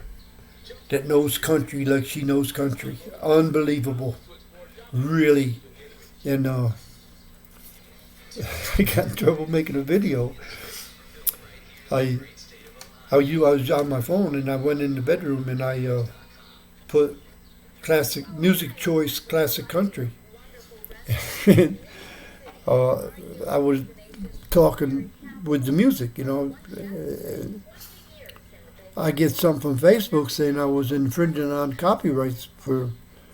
that knows country like she knows country. Unbelievable. Really. And I got in trouble making a video. I was on my phone and I went in the bedroom and I put classic music choice, classic country. And, I was talking with the music, I get something from Facebook saying I was infringing on copyrights for.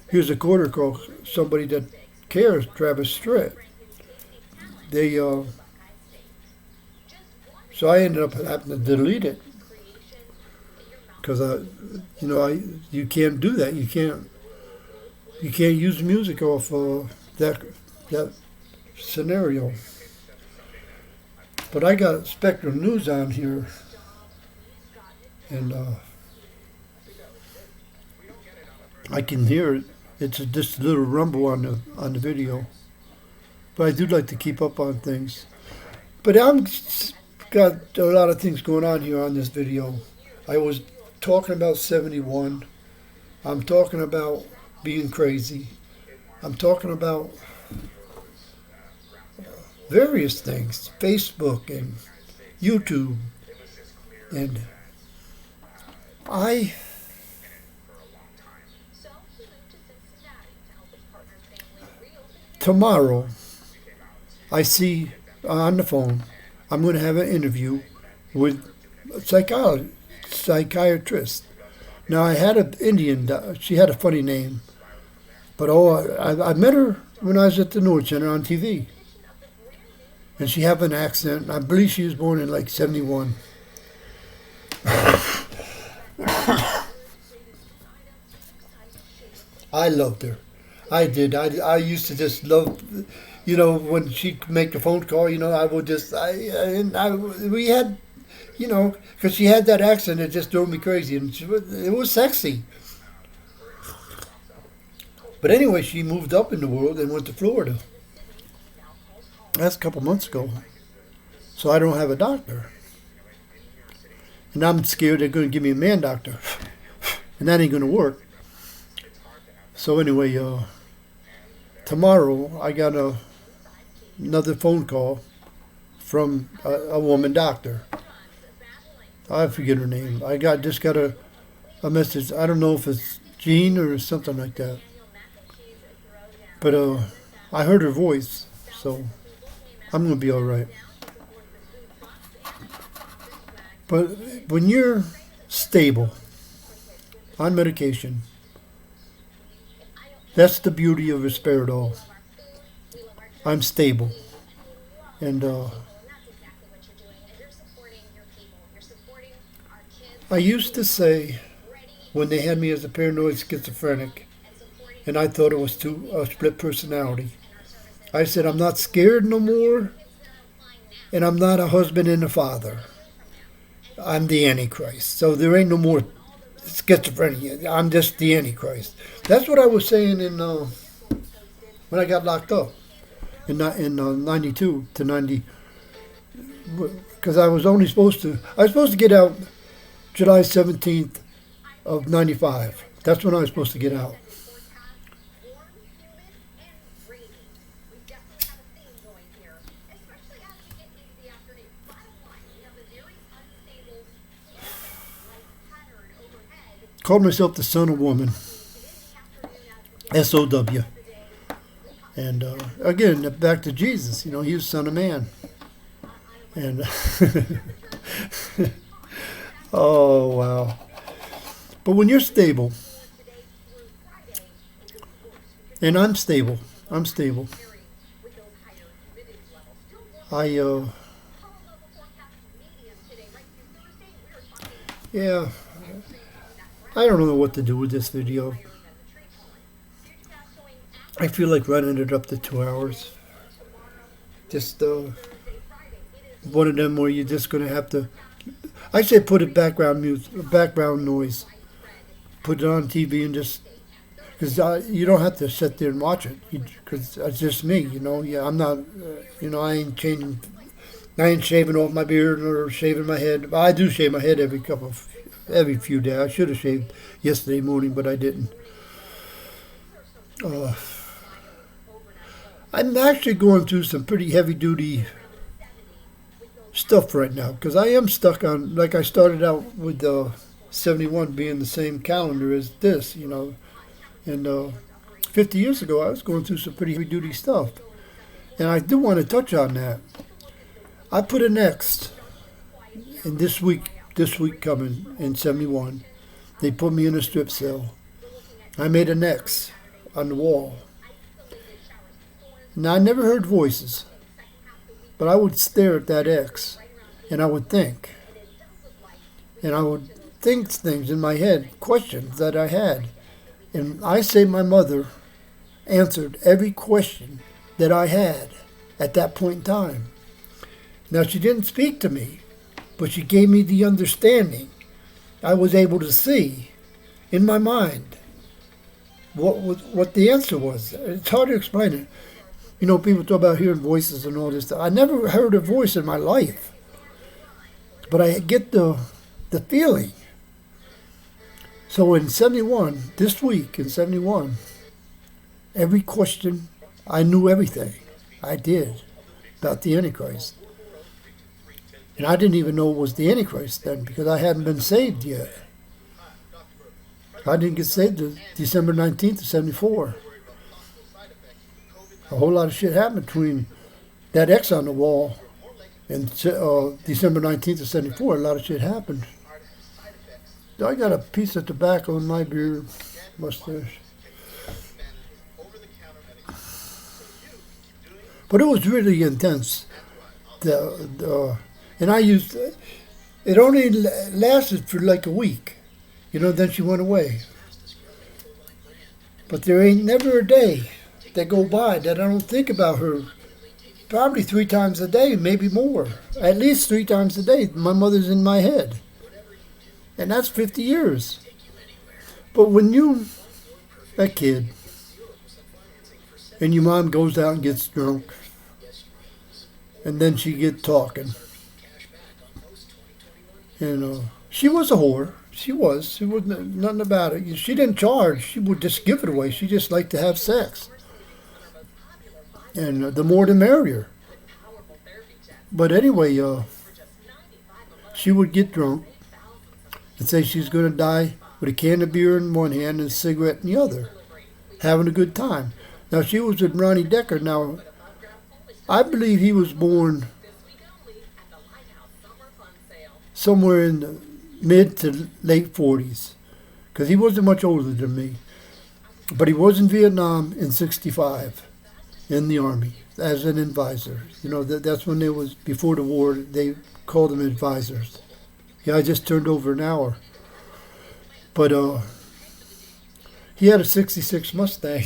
Here's a quarter called Somebody That Cares, Travis Stritt. So I ended up having to delete it because you can't do that. You can't use music off that scenario. But I got Spectrum News on here, and I can hear it. It's just a little rumble on the video. But I do like to keep up on things. But I'm got a lot of things going on here on this video. I was talking about 71. I'm talking about being crazy. I'm talking about various things. Facebook and YouTube. And tomorrow, I see on the phone, I'm going to have an interview with a psychiatrist. Now, I had an Indian, she had a funny name, but I met her when I was at the Nord Center on TV. And she had an accent. I believe she was born in like 71. I loved her. I did. I used to just love, when she'd make a phone call, I would just, we had, because she had that accent, it just drove me crazy. And it was sexy. But anyway, she moved up in the world and went to Florida. That's a couple months ago. So I don't have a doctor. And I'm scared they're going to give me a man doctor. And that ain't going to work. So anyway, tomorrow I got another phone call from a woman doctor. I forget her name. I just got a message. I don't know if it's Jean or something like that. But I heard her voice, so I'm going to be all right. But when you're stable on medication, that's the beauty of Risperidol. I'm stable. And I used to say, when they had me as a paranoid schizophrenic, and I thought it was a split personality, I said, I'm not scared no more, and I'm not a husband and a father. I'm the Antichrist. So there ain't no more schizophrenia. I'm just the Antichrist. That's what I was saying when I got locked up in 92 to 90, because I was supposed to get out July 17th of 95. That's when I was supposed to get out. Called myself the son of woman. SOW. And again, back to Jesus. He was son of man. And oh, wow. But when you're stable, and I'm stable. Yeah, I don't know what to do with this video. I feel like running it up to 2 hours. Just one of them where you're just going to have to, I say put a background noise. Put it on TV and just, because you don't have to sit there and watch it, because it's just me, Yeah, I'm not, I ain't shaving off my beard or shaving my head. I do shave my head every few days. I should have shaved yesterday morning, but I didn't. I'm actually going through some pretty heavy-duty stuff right now, because I am stuck on, like I started out with 71 being the same calendar as this, And 50 years ago, I was going through some pretty heavy-duty stuff. And I do want to touch on that. I put an X in this week coming in 71. They put me in a strip cell. I made an X on the wall. Now, I never heard voices, but I would stare at that X, and I would think. And I would think things in my head, questions that I had. And I say my mother answered every question that I had at that point in time. Now, she didn't speak to me, but she gave me the understanding. I was able to see in my mind what the answer was. It's hard to explain it. People talk about hearing voices and all this stuff. I never heard a voice in my life, but I get the feeling. So in 71, this week in 71, every question, I knew everything. I did about the Antichrist. And I didn't even know it was the Antichrist then, because I hadn't been saved yet. I didn't get saved until December 19th of 74. A whole lot of shit happened between that X on the wall and December 19th of 74. A lot of shit happened. I got a piece of tobacco in my beard mustache. But it was really intense. And I used, it only lasted for like a week. Then she went away. But there ain't never a day that go by that I don't think about her. Probably 3 times a day, maybe more. At least 3 times a day. My mother's in my head. And that's 50 years. But when a kid, and your mom goes out and gets drunk, and then she get talking. She was a whore. She was nothing about it. She didn't charge. She would just give it away. She just liked to have sex. And the more the merrier. But anyway, she would get drunk and say she's going to die with a can of beer in one hand and a cigarette in the other, having a good time. Now, she was with Ronnie Decker. Now, I believe he was born somewhere in the mid to late 40s, because he wasn't much older than me. But he was in Vietnam in 65. in the Army as an advisor. That's when it was before the war. They called them advisors. Yeah, I just turned over an hour. But he had a '66 Mustang.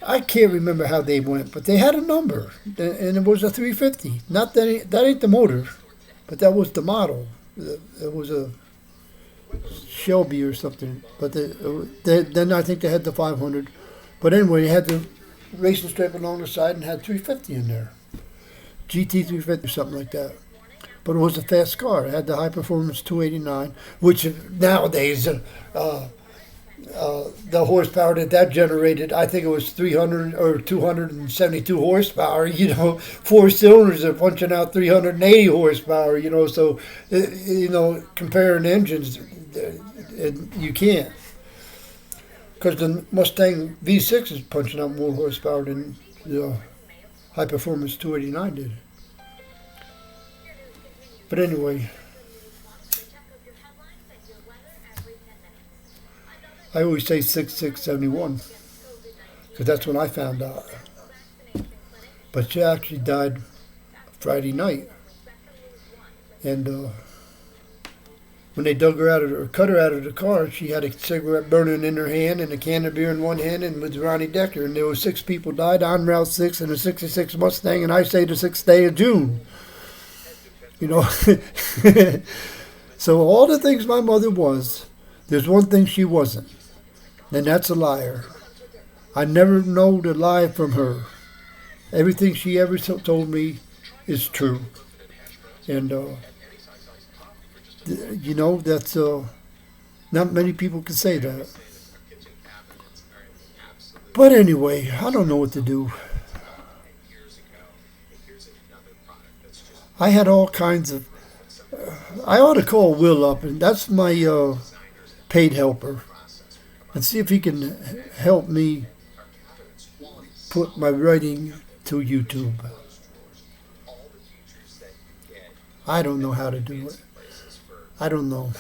I can't remember how they went, but they had a number, and it was a 350. Not that ain't the motor, but that was the model. It was a Shelby or something. But then I think they had the 500. But anyway, they had the racing strip along the side and had 350 in there. GT 350 or something like that. But it was a fast car. It had the high performance 289, which nowadays the horsepower that generated, I think it was 300 or 272 horsepower. 4 cylinders are punching out 380 horsepower. So comparing engines, you can't, because the Mustang V6 is punching out more horsepower than the high performance 289 did. But anyway, I always say 6671 because that's when I found out. But she actually died Friday night, and when they dug her out of cut her out of the car, she had a cigarette burning in her hand and a can of beer in one hand, and with Ronnie Decker. And there were 6 people died on Route 6 in a '66 Mustang, and I say the 6th day of June. So all the things my mother was, there's one thing she wasn't, and that's a liar. I never know the lie from her. Everything she ever told me is true. And, that's, not many people can say that. But anyway, I don't know what to do. I had all kinds of... I ought to call Will up, and that's my paid helper, and see if he can help me put my writing to YouTube. I don't know how to do it. I don't know.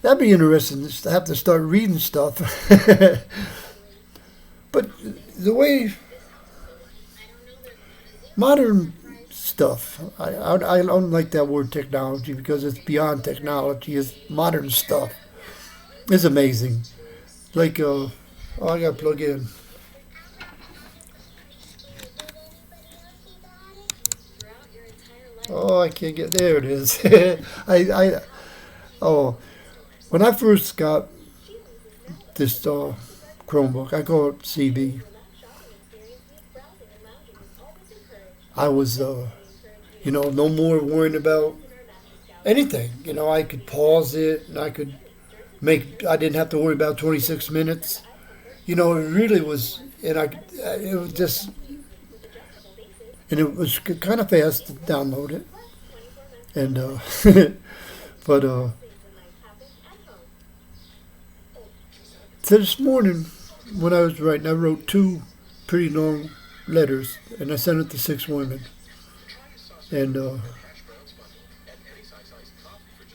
That'd be interesting to have to start reading stuff. But the way modern stuff, I don't like that word technology because it's beyond technology. It's modern stuff. It's amazing. Like, I gotta plug in. Oh, I can't get there. It is. When I first got this Chromebook, I call it CB. I was, no more worrying about anything. I could pause it, and I didn't have to worry about 26 minutes. It really was, it was just, and it was kind of fast to download it. And, but, so this morning, when I was writing, I wrote 2 pretty long letters, and I sent it to 6 women. And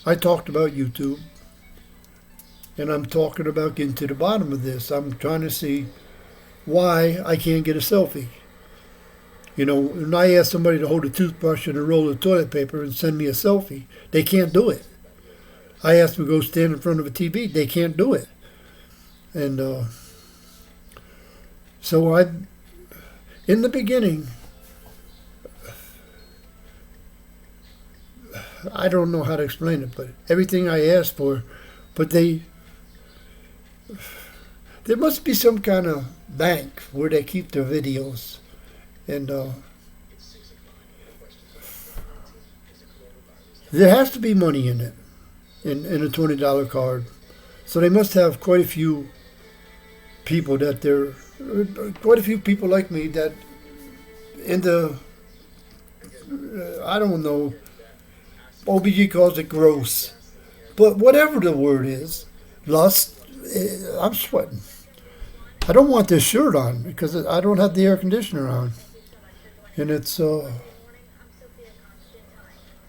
I talked about YouTube, and I'm talking about getting to the bottom of this. I'm trying to see why I can't get a selfie. When I ask somebody to hold a toothbrush and a roll of toilet paper and send me a selfie, they can't do it. I ask them to go stand in front of a TV, they can't do it. And so in the beginning, I don't know how to explain it, but everything I asked for, but there must be some kind of bank where they keep their videos, and there has to be money in it, in a $20 card. So they must have quite a few people quite a few people like me that I don't know, OBG calls it gross. But whatever the word is, lust, I'm sweating. I don't want this shirt on because I don't have the air conditioner on. And it's in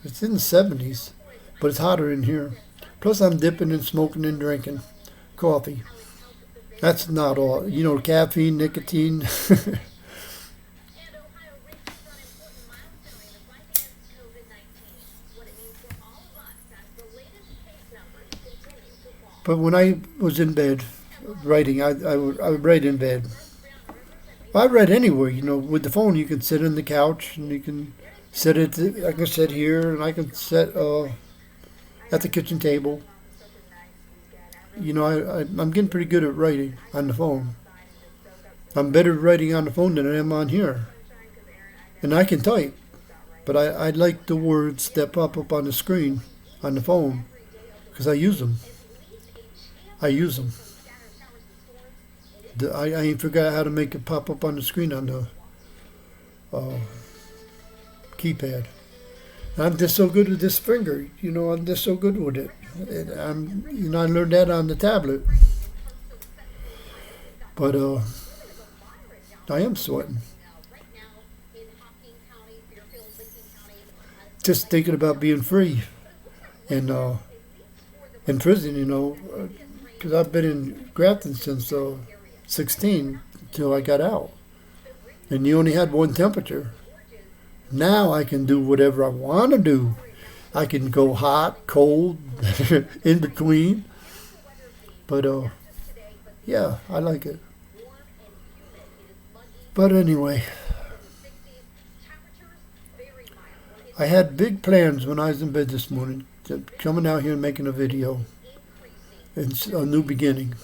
the 70s, but it's hotter in here. Plus I'm dipping and smoking and drinking coffee. That's not all. You know, caffeine, nicotine. But when I was in bed writing, I would write in bed. I read anywhere, you know. With the phone, you can sit on the couch and you can sit I can sit here and I can sit at the kitchen table. You know, I'm getting pretty good at writing on the phone. I'm better at writing on the phone than I am on here. And I can type, but I like the words that pop up on the screen on the phone because I use them. I use them. I ain't forgot how to make it pop up on the screen on the keypad. I'm just so good with this finger. You know, I'm just so good with it. I learned that on the tablet. But I am sweating. Just thinking about being free and in prison, you know, because I've been in Grafton since 16 till I got out. And you only had one temperature. Now I can do whatever I want to do. I can go hot, cold, in between. But yeah, I like it. But anyway, I had big plans when I was in bed this morning, coming out here and making a video. It's a new beginning.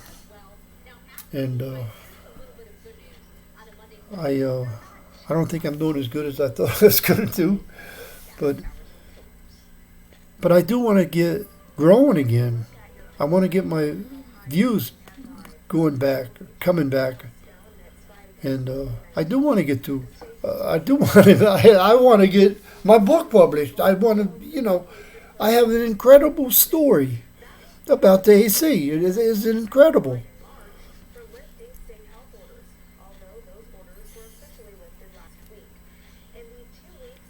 And I don't think I'm doing as good as I thought I was going to do. But I do want to get growing again. I want to get my views coming back. And I do want to get to, I want to get my book published. I want to, you know, I have an incredible story about the AC. It is incredible.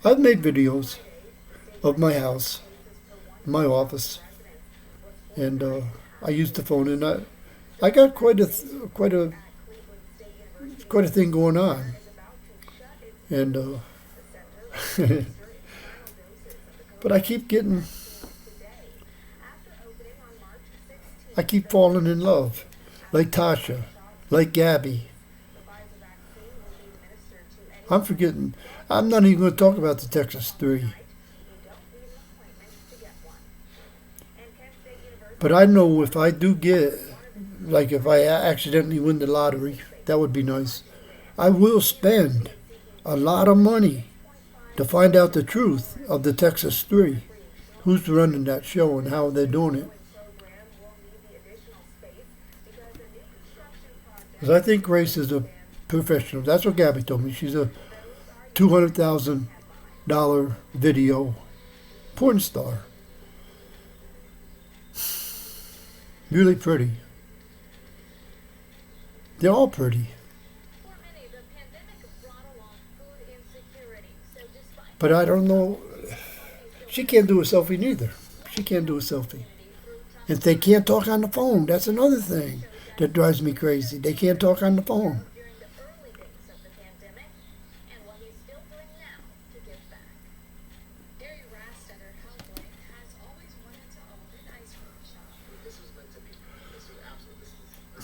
I've made videos of my house, my office, and I used the phone, and I got quite a thing going on, and but I keep falling in love, like Tasha, like Gabby. I'm not even going to talk about the Texas 3. But I know if I do if I accidentally win the lottery, that would be nice. I will spend a lot of money to find out the truth of the Texas 3. Who's running that show and how they're doing it. Because I think Grace is a professional. That's what Gabby told me. She's a $200,000 video porn star. Really pretty. They're all pretty. But I don't know. She can't do a selfie neither. She can't do a selfie. And they can't talk on the phone. That's another thing that drives me crazy. They can't talk on the phone.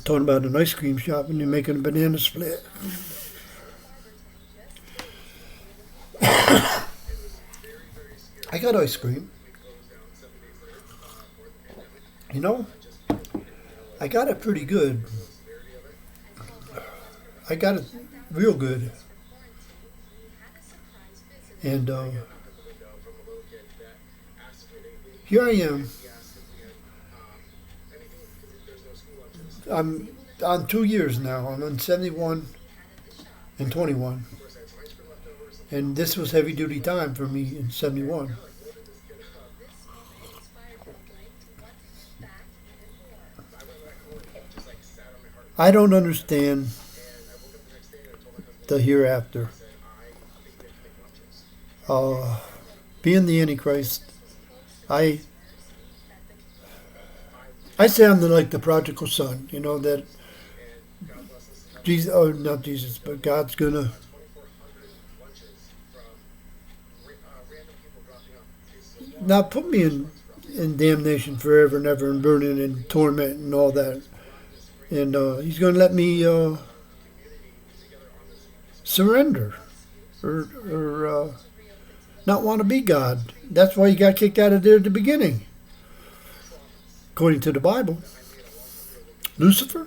Talking about an ice cream shop and you're making a banana split. I got ice cream. You know, I got it pretty good. I got it real good. And here I am. I'm on 2 years now. I'm on 71 and 21. And this was heavy duty time for me in 71. I don't understand the hereafter. Being the Antichrist, I say I'm like the prodigal son, you know, that Jesus, oh, not Jesus, but God's gonna. Not put me in damnation forever and ever and burning and torment and all that. And he's going to let me surrender or not want to be God. That's why he got kicked out of there at the beginning, according to the Bible. Lucifer.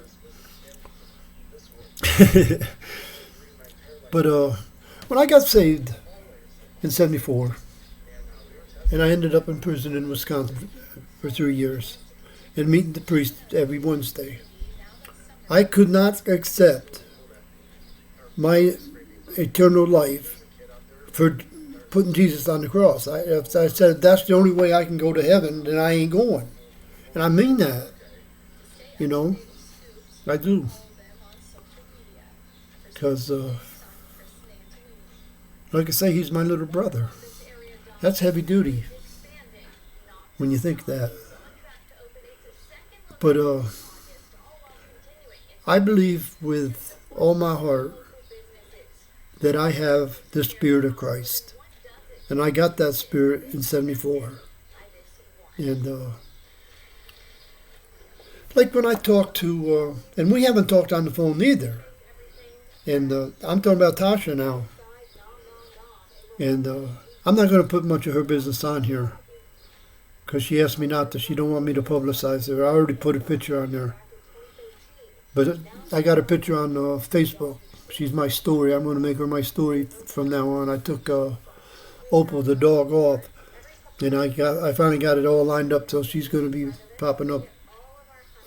But when I got saved in '74, and I ended up in prison in Wisconsin for 3 years and meeting the priest every Wednesday, I could not accept my eternal life for putting Jesus on the cross. If I said, if that's the only way I can go to heaven, then I ain't going. And I mean that. You know, I do. Because, like I say, he's my little brother. That's heavy duty when you think that. But I believe with all my heart that I have the Spirit of Christ. And I got that Spirit in '74. And like when I talk to, and we haven't talked on the phone either. And I'm talking about Tasha now. And I'm not going to put much of her business on here because she asked me not to. She don't want me to publicize her. I already put a picture on there. But I got a picture on Facebook. She's my story. I'm going to make her my story from now on. I took Opal, the dog, off. And I finally got it all lined up, so she's going to be popping up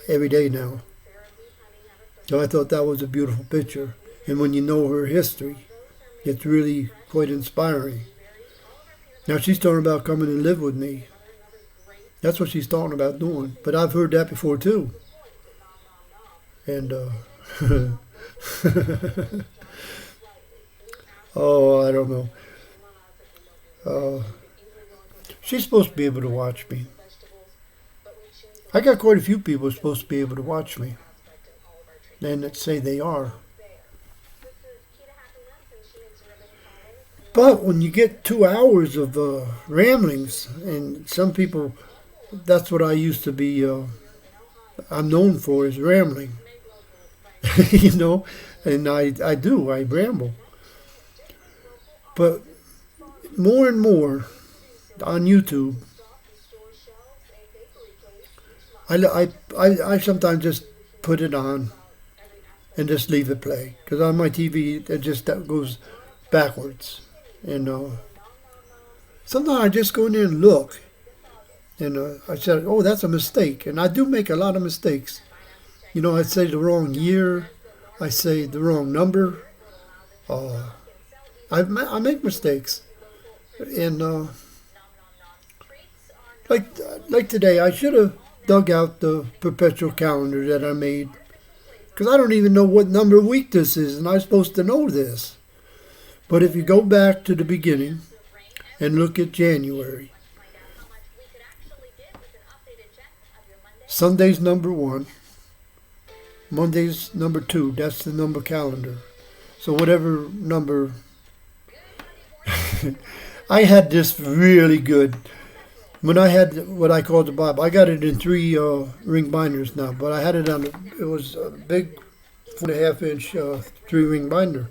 every day now. So I thought that was a beautiful picture. And when you know her history, it's really quite inspiring. Now she's talking about coming and live with me. That's what she's talking about doing. But I've heard that before too. And oh, I don't know. She's supposed to be able to watch me. I got quite a few people supposed to be able to watch me. And that say they are. But when you get 2 hours of ramblings, and some people, that's what I used to be, I'm known for is rambling. You know, and I ramble. But more and more on YouTube, I sometimes just put it on and just leave it play. Because on my TV, that goes backwards. And sometimes I just go in there and look. And I said, oh, that's a mistake. And I do make a lot of mistakes. You know, I say the wrong year. I say the wrong number. I make mistakes. And like today, I should have dug out the perpetual calendar that I made. Because I don't even know what number of week this is. And I'm supposed to know this. But if you go back to the beginning and look at January, Sunday's number 1, Monday's number 2. That's the number calendar. So whatever number, I had this really good. When I had what I called the Bible, I got it in 3 ring binders now, but I had it on. It was a big 4.5-inch 3-ring binder.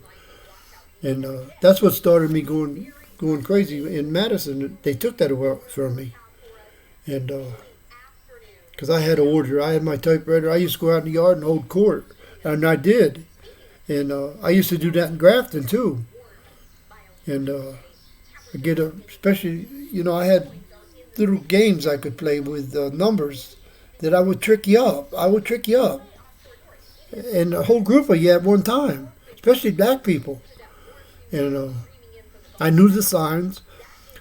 And that's what started me going crazy in Madison. They took that away from me, and because I had to order, I had my typewriter. I used to go out in the yard and hold court, and I did. And I used to do that in Grafton too. And especially, you know, I had little games I could play with numbers that I would trick you up. And a whole group of you at one time, especially black people. And I knew the signs.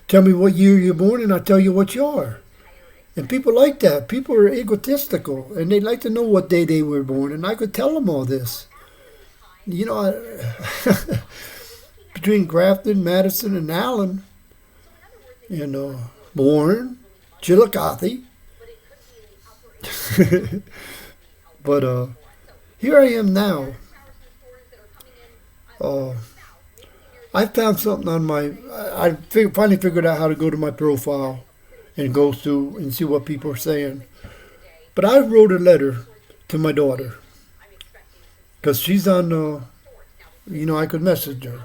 Tell me what year you're born, and I'll tell you what you are. And people like that. People are egotistical, and they like to know what day they were born. And I could tell them all this. You know, between Grafton, Madison, and Allen, and Bourne, Chillicothe. But here I am now. Uh, I found something on my. Finally figured out how to go to my profile and go through and see what people are saying. But I wrote a letter to my daughter because she's on. I could message her.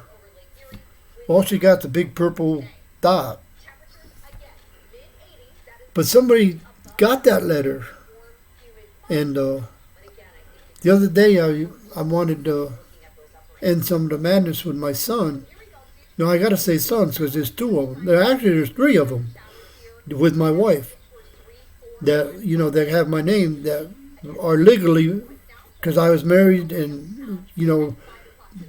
Well, she got the big purple dot. But somebody got that letter, and the other day I wanted to end some of the madness with my son. No, I got to say sons because there's two of them. There's three of them with my wife that have my name that are legally because I was married and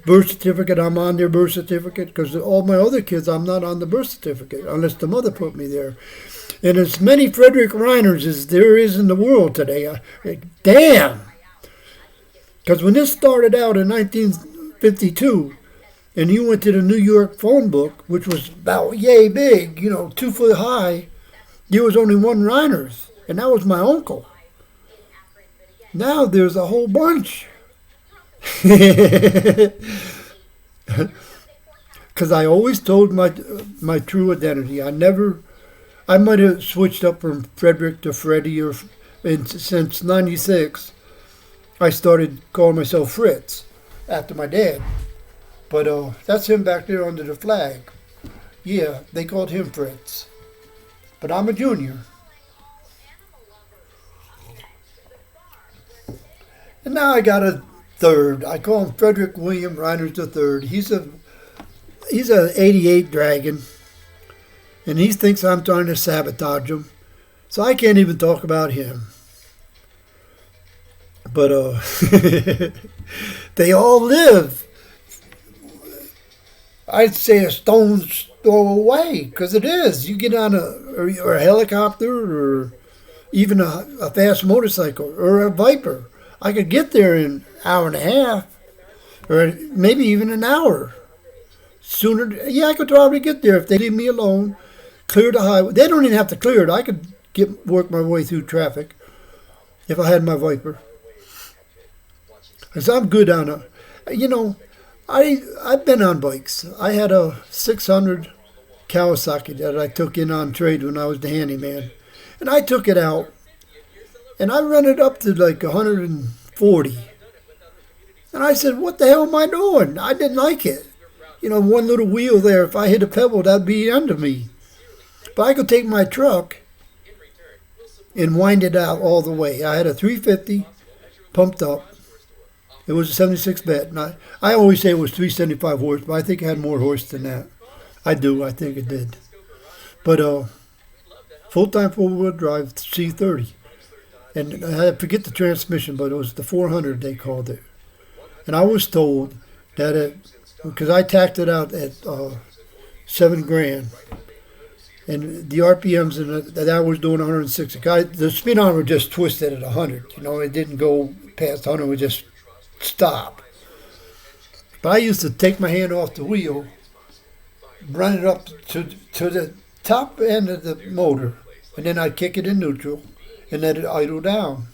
birth certificate. I'm on their birth certificate because all my other kids I'm not on the birth certificate unless the mother put me there. And as many Frederick Reiners as there is in the world today, damn. Because when this started out in 1952, and you went to the New York phone book, which was about yay big, 2 foot high, there was only one Reiners, and that was my uncle. Now there's a whole bunch. Because I always told my true identity. I might have switched up from Frederick to Freddie, since '96, I started calling myself Fritz after my dad. But that's him back there under the flag. Yeah, they called him Fritz. But I'm a junior. And now I got a third. I call him Frederick William Reiners III. He's an '88 Dragon. And he thinks I'm trying to sabotage him. So I can't even talk about him. But they all live, I'd say, a stone's throw away. Because it is. You get on a helicopter or even a fast motorcycle or a Viper. I could get there in an hour and a half. Or maybe even an hour. Sooner. Yeah, I could probably get there if they leave me alone. Clear the highway. They don't even have to clear it. I could work my way through traffic if I had my Viper. Because I'm good on I've been on bikes. I had a 600 Kawasaki that I took in on trade when I was the handyman. And I took it out. And I ran it up to like 140. And I said, what the hell am I doing? I didn't like it. One little wheel there. If I hit a pebble, that'd be under me. But I could take my truck and wind it out all the way. I had a 350 pumped up. It was a 76 bet. And I always say it was 375 horse, but I think it had more horse than that. I think it did. But full-time four-wheel drive C30. And I forget the transmission, but it was the 400 they called it. And I was told that because I tacked it out at $7,000. And the RPMs that I was doing 160. The speedometer just twisted at 100. It didn't go past 100. It would just stop. But I used to take my hand off the wheel, run it up to the top end of the motor, and then I'd kick it in neutral and let it idle down.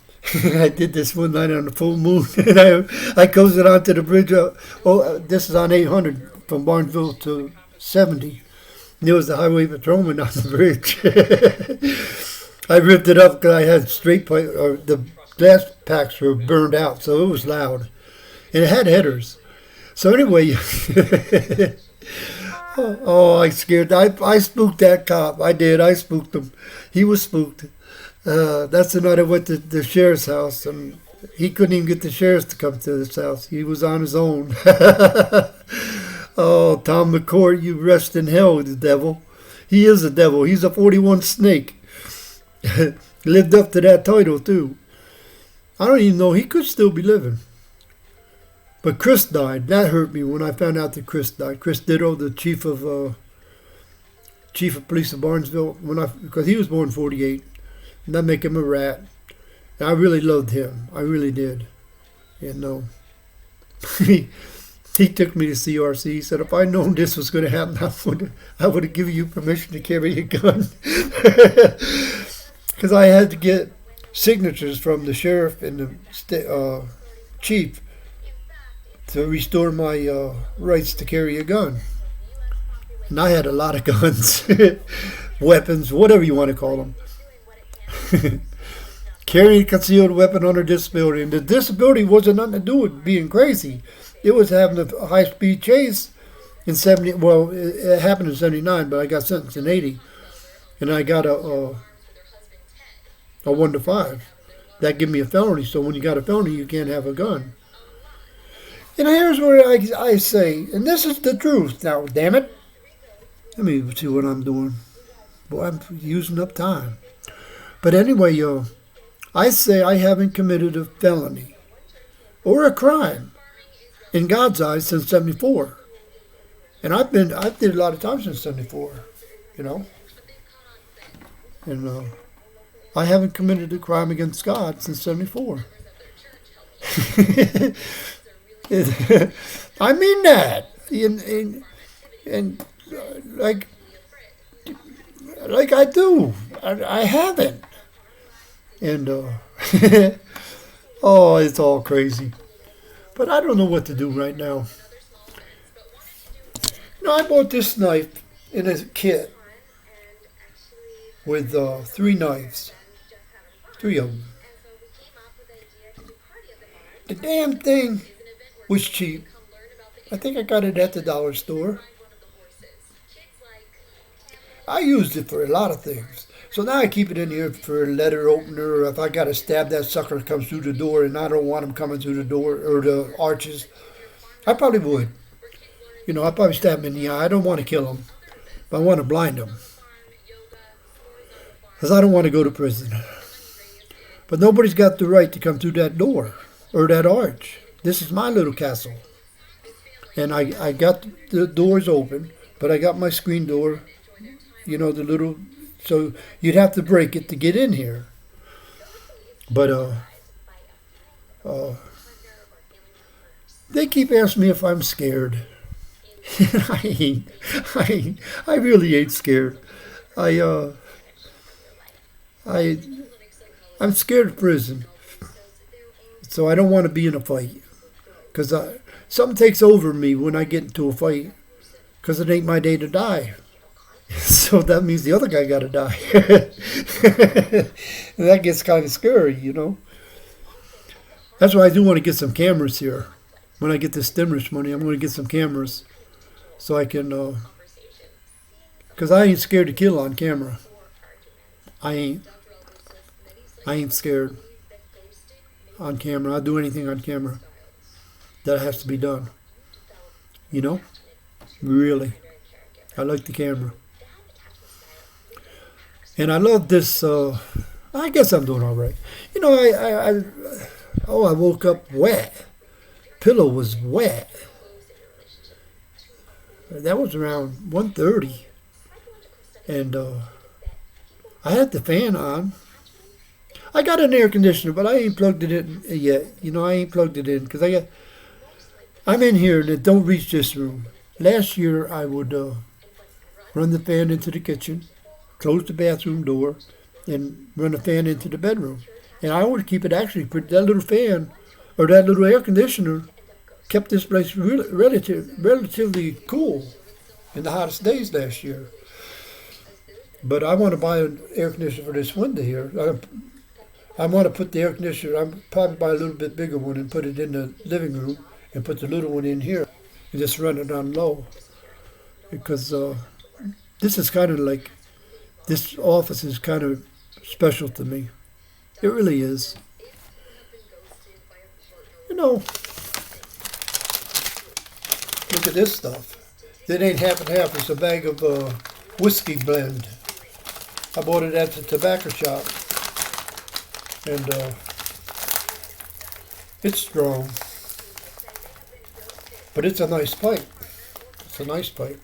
I did this one night on the full moon, and I coasted onto the bridge. This is on 800 from Barnesville to 70. There was the highway patrolman on the bridge. I ripped it up because I had straight pipe, or the glass packs were burned out, so it was loud. And it had headers. So anyway, I scared. I spooked that cop. I did. I spooked him. He was spooked. That's the night I went to the sheriff's house, and he couldn't even get the sheriff to come to his house. He was on his own. Oh, Tom McCourt, you rest in hell, the devil. He is a devil. He's a 41 snake. Lived up to that title, too. I don't even know. He could still be living. But Chris died. That hurt me when I found out that Chris died. Chris Ditto, the chief of police of Barnesville, because he was born in 48. And that make him a rat. And I really loved him. I really did. And he took me to CRC. He said, if I'd known this was going to happen, I would have given you permission to carry a gun. Because I had to get signatures from the sheriff and the chief to restore my rights to carry a gun. And I had a lot of guns, weapons, whatever you want to call them. Carrying a concealed weapon under disability. And the disability wasn't nothing to do with being crazy. It was having a high-speed chase in 70. Well, it happened in 79, but I got sentenced in 80. And I got a 1 to 5. That gave me a felony. So when you got a felony, you can't have a gun. And here's where I say, and this is the truth. Now, damn it. Let me see what I'm doing. Boy, I'm using up time. But anyway, I say I haven't committed a felony or a crime in God's eyes since 74. And I did a lot of time since 74, you know. And I haven't committed a crime against God since 74. I mean that. And like I do. I haven't. And, oh, it's all crazy. But I don't know what to do right now. You know, I bought this knife in a kit with 3 knives. 3 of them. The damn thing was cheap. I think I got it at the dollar store. I used it for a lot of things. So now I keep it in here for a letter opener. If I got to stab that sucker that comes through the door and I don't want him coming through the door or the arches, I probably would. You know, I'd probably stab him in the eye. I don't want to kill him, but I want to blind him. Because I don't want to go to prison. But nobody's got the right to come through that door or that arch. This is my little castle. And I got the doors open, but I got my screen door, you know, the little... So you'd have to break it to get in here. But they keep asking me if I'm scared. I ain't. I really ain't scared. I'm scared of prison. So I don't want to be in a fight. Because something takes over me when I get into a fight. Because it ain't my day to die. So that means the other guy got to die. And that gets kind of scary, you know. That's why I do want to get some cameras here. When I get this stimulus money, I'm going to get some cameras. So I can, because I ain't scared to kill on camera. I ain't scared on camera. I'll do anything on camera that has to be done. You know? Really. I like the camera. And I love this, I guess I'm doing all right. You know, I woke up wet. Pillow was wet. That was around 1:30. And I had the fan on. I got an air conditioner, but I ain't plugged it in yet. You know, I ain't plugged it in because I'm in here and it don't reach this room. Last year, I would run the fan into the kitchen, close the bathroom door, and run the fan into the bedroom. And I would keep it actually, that little fan, or that little air conditioner, kept this place relatively cool in the hottest days last year. But I want to buy an air conditioner for this window here. I want to put the air conditioner, I'll probably buy a little bit bigger one and put it in the living room and put the little one in here and just run it on low. Because this is kind of like, this office is kind of special to me. It really is. You know, look at this stuff. It ain't half and half. It's a bag of whiskey blend. I bought it at the tobacco shop. And it's strong. But it's a nice pipe. It's a nice pipe.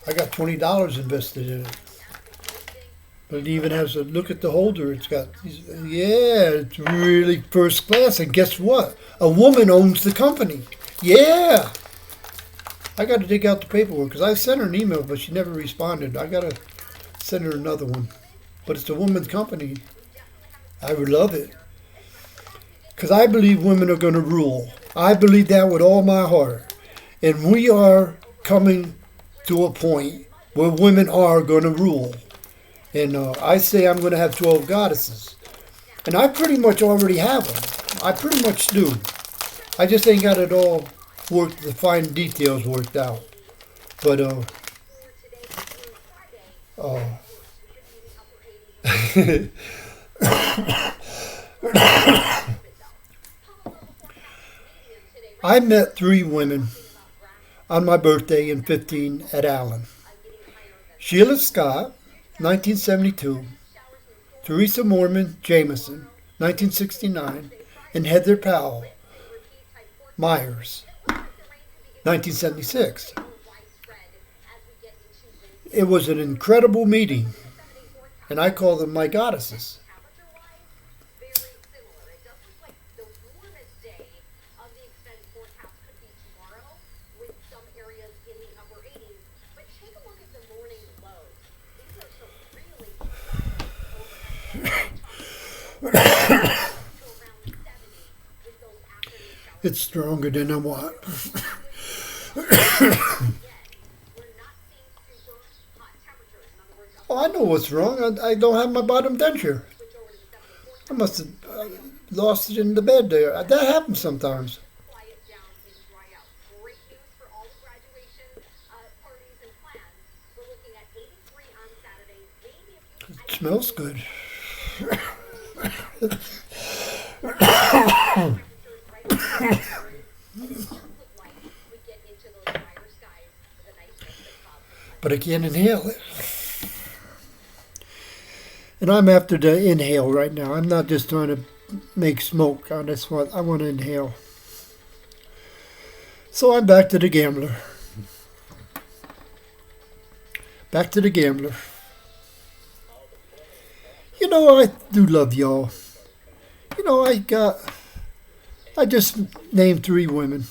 I got $20 invested in it. But it even has a look at the holder. It's got, yeah, it's really first class. And guess what? A woman owns the company. Yeah. I got to dig out the paperwork because I sent her an email, but she never responded. I got to send her another one. But it's a woman's company. I would love it. Because I believe women are going to rule. I believe that with all my heart. And we are coming to a point where women are going to rule. And I say I'm going to have 12 goddesses. And I pretty much already have them. I pretty much do. I just ain't got it all worked, the fine details worked out. But, uh, I met 3 women on my birthday in 15 at Allen. Sheila Scott, 1972, Teresa Mormon Jameson, 1969, and Heather Powell Myers, 1976. It was an incredible meeting, and I call them my goddesses. It's stronger than I want. Oh, I know what's wrong. I don't have my bottom denture. I must have lost it in the bed there. That happens sometimes. It smells good. But I can't inhale it. And I'm after the inhale right now. I'm not just trying to make smoke. I just want, I want to inhale. So I'm back to the gambler. Back to the gambler. You know, I do love y'all. You know, I just named 3 women.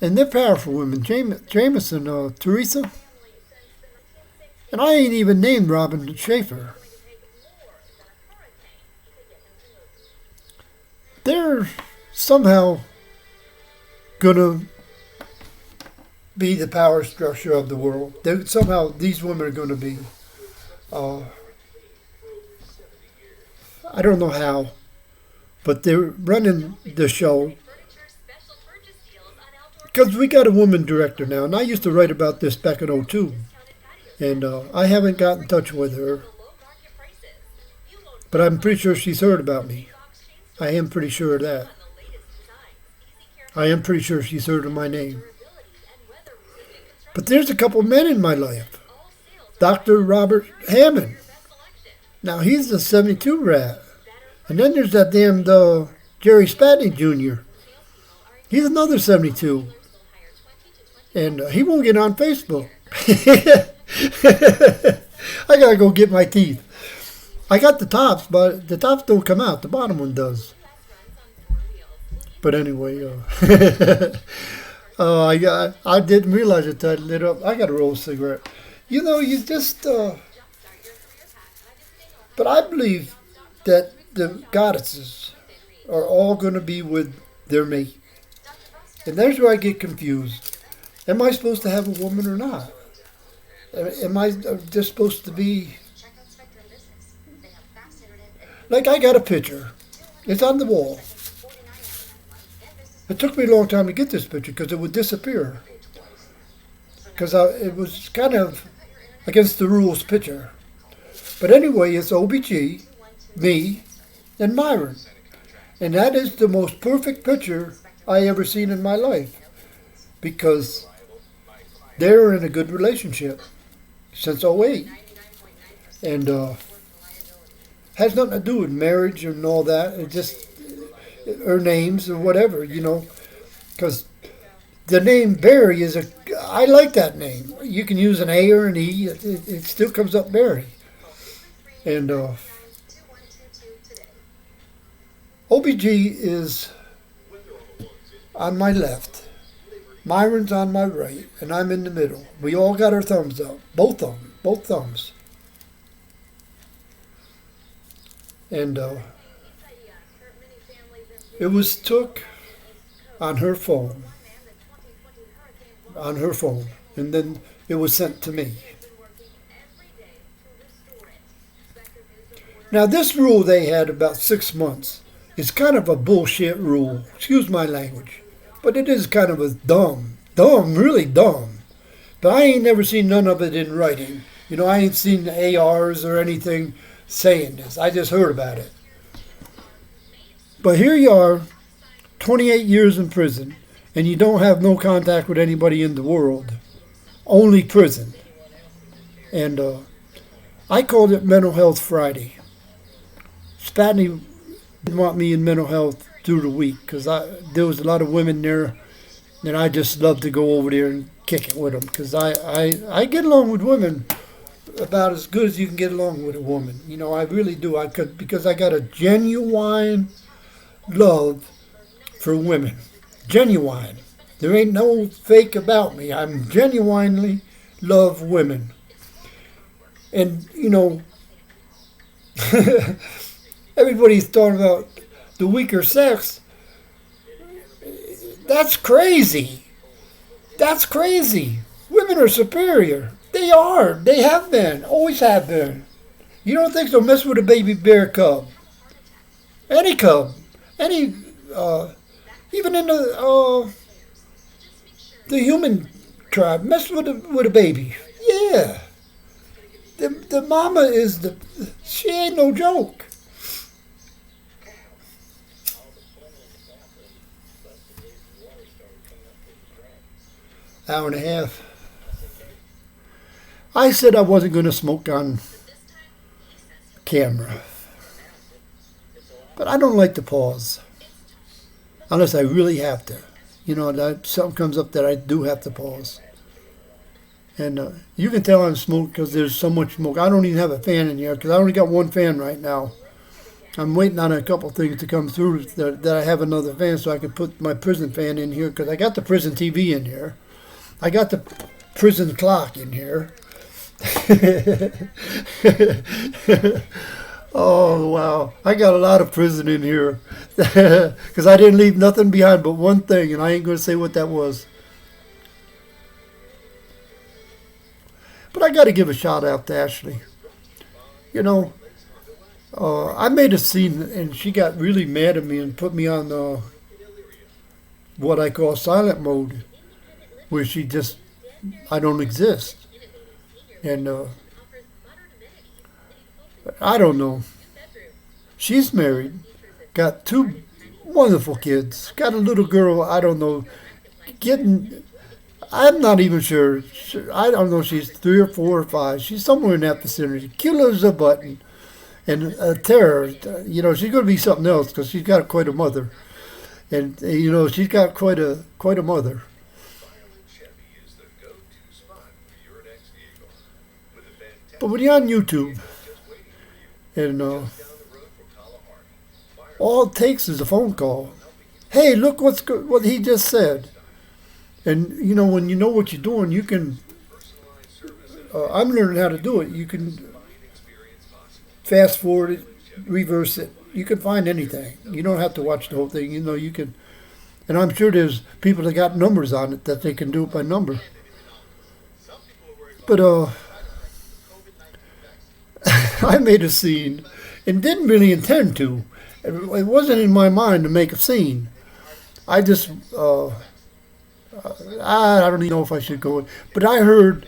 And they're powerful women. Jameson, Teresa. And I ain't even named Robin Schaefer. They're somehow gonna be the power structure of the world. Somehow these women are gonna be. I don't know how, but they're running the show. Because we got a woman director now, and I used to write about this back in '02. And I haven't got in touch with her. But I'm pretty sure she's heard about me. I am pretty sure of that. I am pretty sure she's heard of my name. But there's a couple men in my life. Dr. Robert Hammond. Now, he's the 72 rat. And then there's that damned Jerry Spatney Jr. He's another 72. And he won't get on Facebook. I gotta go get my teeth. I got the tops, but the tops don't come out. The bottom one does. But anyway, I didn't realize it till I lit up. I got a roll of cigarette. You know, you just. But I believe that the goddesses are all going to be with their mate, and there's where I get confused. Am I supposed to have a woman or not? Am I just supposed to be... Like, I got a picture. It's on the wall. It took me a long time to get this picture because it would disappear. Because it was kind of against the rules picture. But anyway, it's OBG, me, and Myron. And that is the most perfect picture I ever seen in my life. Because they're in a good relationship since '08. And has nothing to do with marriage and all that. It just, or names or whatever, you know. Because the name Barry is I like that name. You can use an A or an E. It still comes up Barry. And OBG is on my left. Myron's on my right, and I'm in the middle. We all got our thumbs up. Both of them. Both thumbs. And It was took on her phone, and then it was sent to me. Now, this rule they had about 6 months is kind of a bullshit rule. Excuse my language. But it is kind of a really dumb. But I ain't never seen none of it in writing. I ain't seen the ARs or anything saying this. I just heard about it. But here you are, 28 years in prison, and you don't have no contact with anybody in the world. Only prison. And I called it Mental Health Friday. Spatney didn't want me in mental health through the week because there was a lot of women there, and I just love to go over there and kick it with them because I get along with women about as good as you can get along with a woman. I really do. Because I got a genuine love for women. Genuine. There ain't no fake about me. I'm genuinely love women. And, everybody's talking about the weaker sex. That's crazy. That's crazy. Women are superior. They are. They have been. Always have been. You don't think so? Mess with a baby bear cub. Any cub. Any, even in the human tribe. Mess with a baby. Yeah. The mama is she ain't no joke. Hour and a half. I said I wasn't going to smoke on camera. But I don't like to pause. Unless I really have to. That something comes up that I do have to pause. And you can tell I'm smoking because there's so much smoke. I don't even have a fan in here because I only got one fan right now. I'm waiting on a couple things to come through that I have another fan so I can put my prison fan in here because I got the prison TV in here. I got the prison clock in here. Oh, wow. I got a lot of prison in here because I didn't leave nothing behind but one thing, and I ain't going to say what that was. But I got to give a shout out to Ashley. I made a scene, and she got really mad at me and put me on what I call silent mode, where I don't exist. And I don't know. She's married, got 2 wonderful kids, got a little girl, I don't know, I'm not even sure. I don't know, she's 3 or 4 or 5. She's somewhere in that vicinity. Cute as a button. And a terror. She's going to be something else because she's got quite a mother. And, she's got quite a mother. But when you're on YouTube, and all it takes is a phone call. Hey, look what he just said. And, when you know what you're doing, you can... I'm learning how to do it. You can fast forward it, reverse it. You can find anything. You don't have to watch the whole thing. You can... And I'm sure there's people that got numbers on it that they can do it by number. But, I made a scene and didn't really intend to. It wasn't in my mind to make a scene. I just... I don't even know if I should go. But I heard,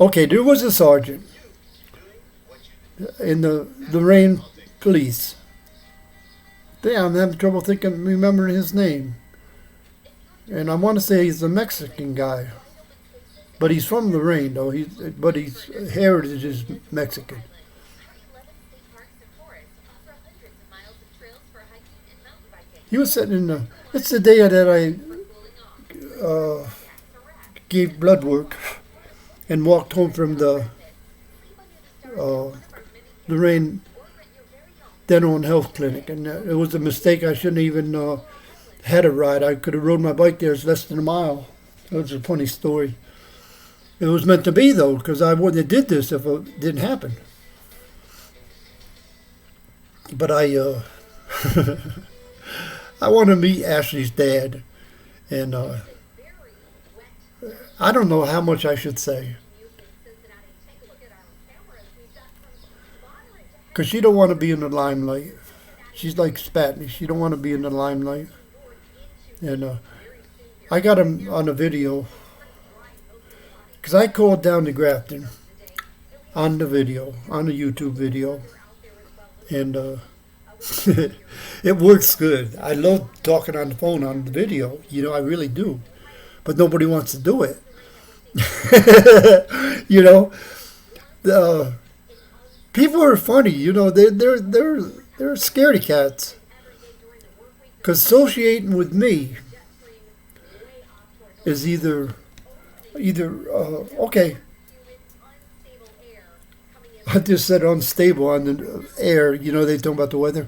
okay, there was a sergeant in the Lorraine police. Damn, I'm having trouble remembering his name. And I want to say he's a Mexican guy. But he's from Lorraine, though. But his heritage is Mexican. He was sitting in it's the day that I gave blood work and walked home from the Lorraine Dental and Health Clinic. And it was a mistake. I shouldn't even had a ride. I could have rode my bike there. It's less than a mile. It was a funny story. It was meant to be, though, because I wouldn't have did this if it didn't happen. But I want to meet Ashley's dad, and I don't know how much I should say, because she don't want to be in the limelight. She's like Spatney. She don't want to be in the limelight, and I got him on a video because I called down to Grafton on the video, on the YouTube video, and it works good. I love talking on the phone on the video. I really do, but nobody wants to do it. you know, the people are funny. They're scaredy cats. Because associating with me is either okay. I just said unstable on the air. They talk about the weather,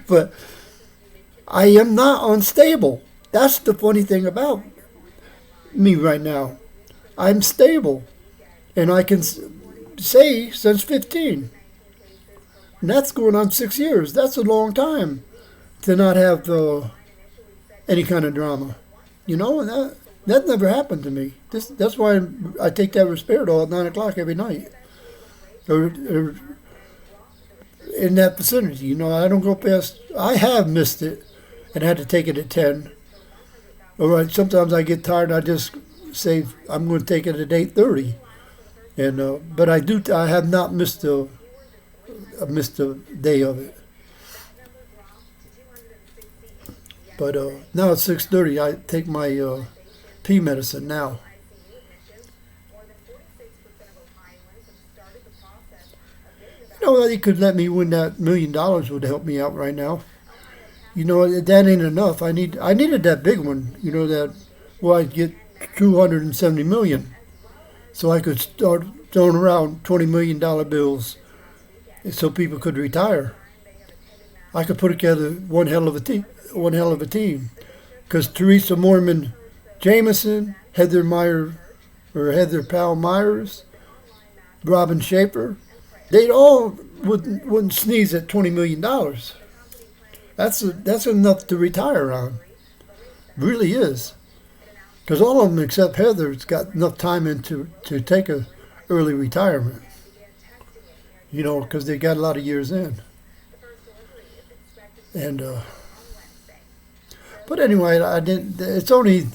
but I am not unstable. That's the funny thing about me right now. I'm stable, and I can say since 15. And that's going on 6 years. That's a long time to not have any kind of drama. And that never happened to me. That's why I take that Risperidol at 9 o'clock every night. Or in that vicinity. I don't go past. I have missed it and had to take it at 10. Or sometimes I get tired and I just say I'm going to take it at 8:30. And but I have not missed a day of it. But now at 6:30, I take my pee medicine now. You could let me win that $1 million would help me out right now. That ain't enough. I needed that big one. I'd get 270 million, so I could start throwing around $20 million bills, so people could retire. I could put together one hell of a team, because Teresa Mormon Jameson, Heather Powell Myers, Robin Schaefer, they all wouldn't sneeze at $20 million. That's enough to retire on. Really is. Because all of them except Heather's got enough time in to take a early retirement. Because they got a lot of years in. And but anyway, I didn't. It's only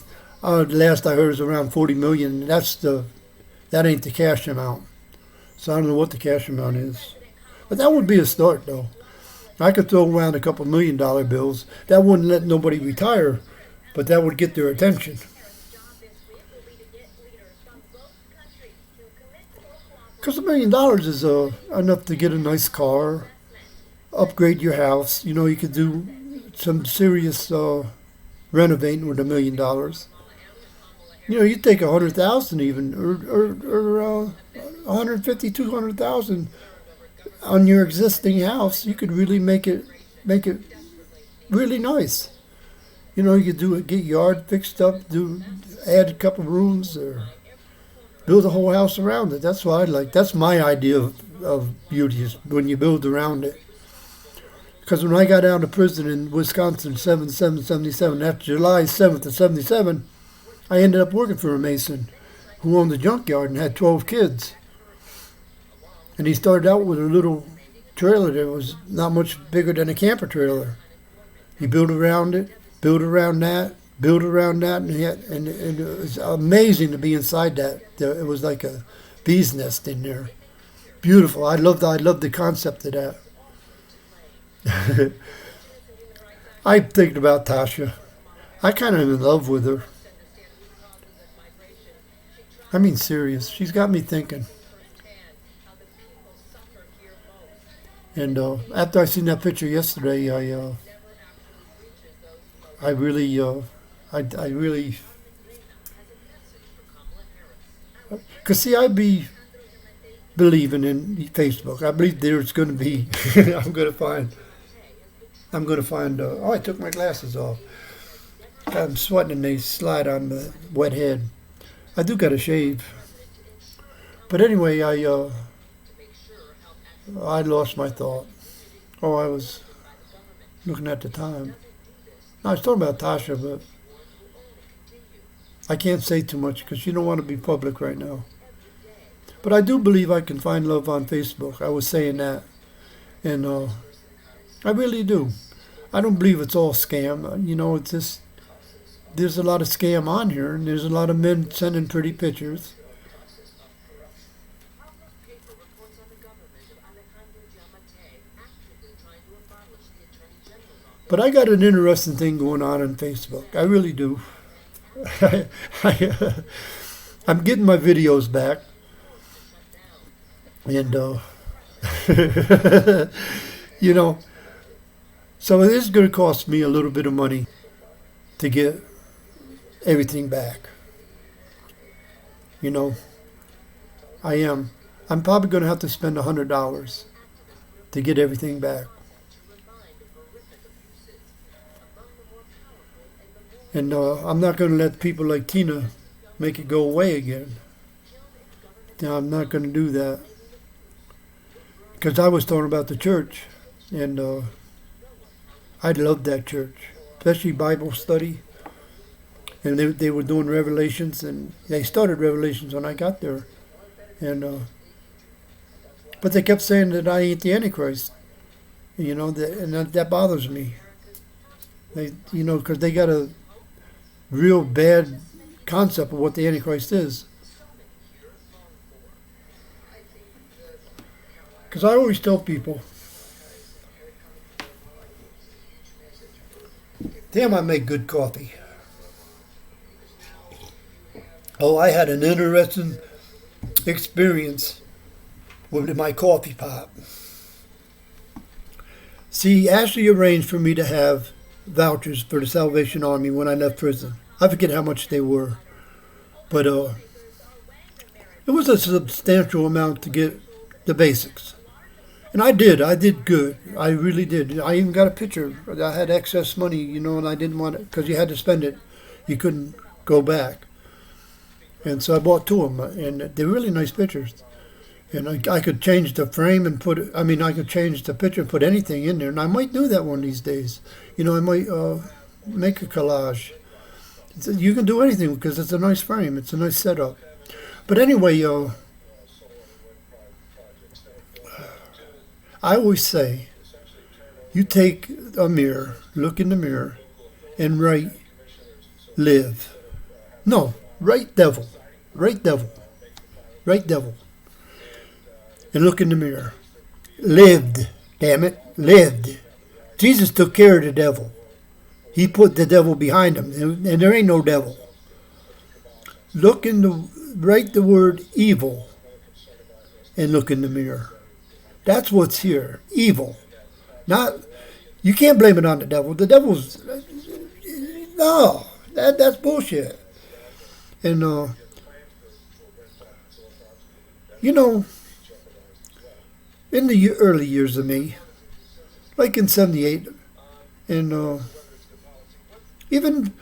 the last I heard is around 40 million. That ain't the cash amount. So I don't know what the cash amount is. But that would be a start, though. I could throw around a couple $1 million bills. That wouldn't let nobody retire, but that would get their attention. Because $1 million is enough to get a nice car, upgrade your house. You could do some serious renovating with $1 million. You take 100,000 even, or 150, 200,000 on your existing house. You could really make it really nice. You could get yard fixed up, add a couple rooms, or build a whole house around it. That's what I like. That's my idea of beauty, is when you build around it. Because when I got out of prison in Wisconsin, 77, after July 7th of 77, I ended up working for a mason who owned a junkyard and had 12 kids. And he started out with a little trailer that was not much bigger than a camper trailer. He built around it, built around that, and it was amazing to be inside that. It was like a bee's nest in there. Beautiful. I loved the concept of that. I'm thinking about Tasha. I kind of in love with her. I mean, serious. She's got me thinking. And after I seen that picture yesterday, I really, because see, I be believing in Facebook. I believe there's going to be, I'm going to find, I took my glasses off. I'm sweating and they slide on the wet head. I do got to shave. But anyway, I lost my thought. Oh, I was looking at the time. I was talking about Tasha, but I can't say too much because she don't want to be public right now. But I do believe I can find love on Facebook. I was saying that. And I really do. I don't believe it's all scam. It's just, there's a lot of scam on here, and there's a lot of men sending pretty pictures. But I got an interesting thing going on Facebook. I really do. I'm getting my videos back. And, so it is going to cost me a little bit of money to get everything back. I am. I'm probably going to have to spend $100 to get everything back. And I'm not going to let people like Tina make it go away again. No, I'm not going to do that. Because I was talking about the church, and I loved that church, especially Bible study. And they were doing Revelations, and they started Revelations when I got there. And but they kept saying that I ain't the Antichrist, and that bothers me. Because they got a real bad concept of what the Antichrist is. Because I always tell people, damn, I make good coffee. Oh, I had an interesting experience with my coffee pot. See, Ashley arranged for me to have vouchers for the Salvation Army when I left prison. I forget how much they were, but it was a substantial amount to get the basics. And I did good. I really did. I even got a picture. I had excess money, and I didn't want it because you had to spend it. You couldn't go back. And so I bought two of them, and they're really nice pictures. And I could change the frame and I could change the picture and put anything in there. And I might do that one of these days. I might make a collage. You can do anything because it's a nice frame. It's a nice setup. But anyway, I always say, you take a mirror, look in the mirror, and write, live. No, write devil. Write devil. Write devil. And look in the mirror. Lived, damn it, lived. Jesus took care of the devil. He put the devil behind him, and there ain't no devil. Write the word evil, and look in the mirror. That's what's here, evil. You can't blame it on the devil. The devil's, no, that's bullshit. And, in the early years of me, like in 78, and even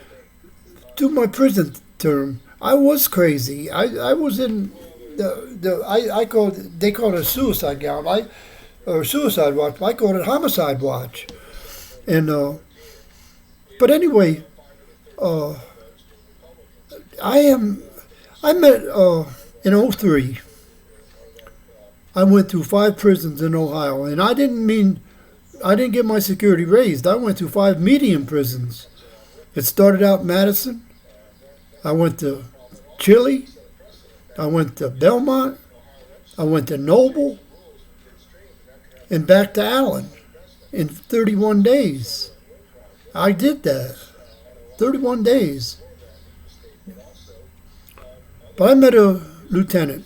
through my prison term, I was crazy. I was in they call it a suicide gown, or suicide watch. I call it homicide watch. And but anyway, I met in 03. I went through 5 prisons in Ohio, and I didn't get my security raised. I went through 5 medium prisons. It started out in Madison. I went to Chile. I went to Belmont. I went to Noble. And back to Allen in 31 days. I did that. 31 days. But I met a lieutenant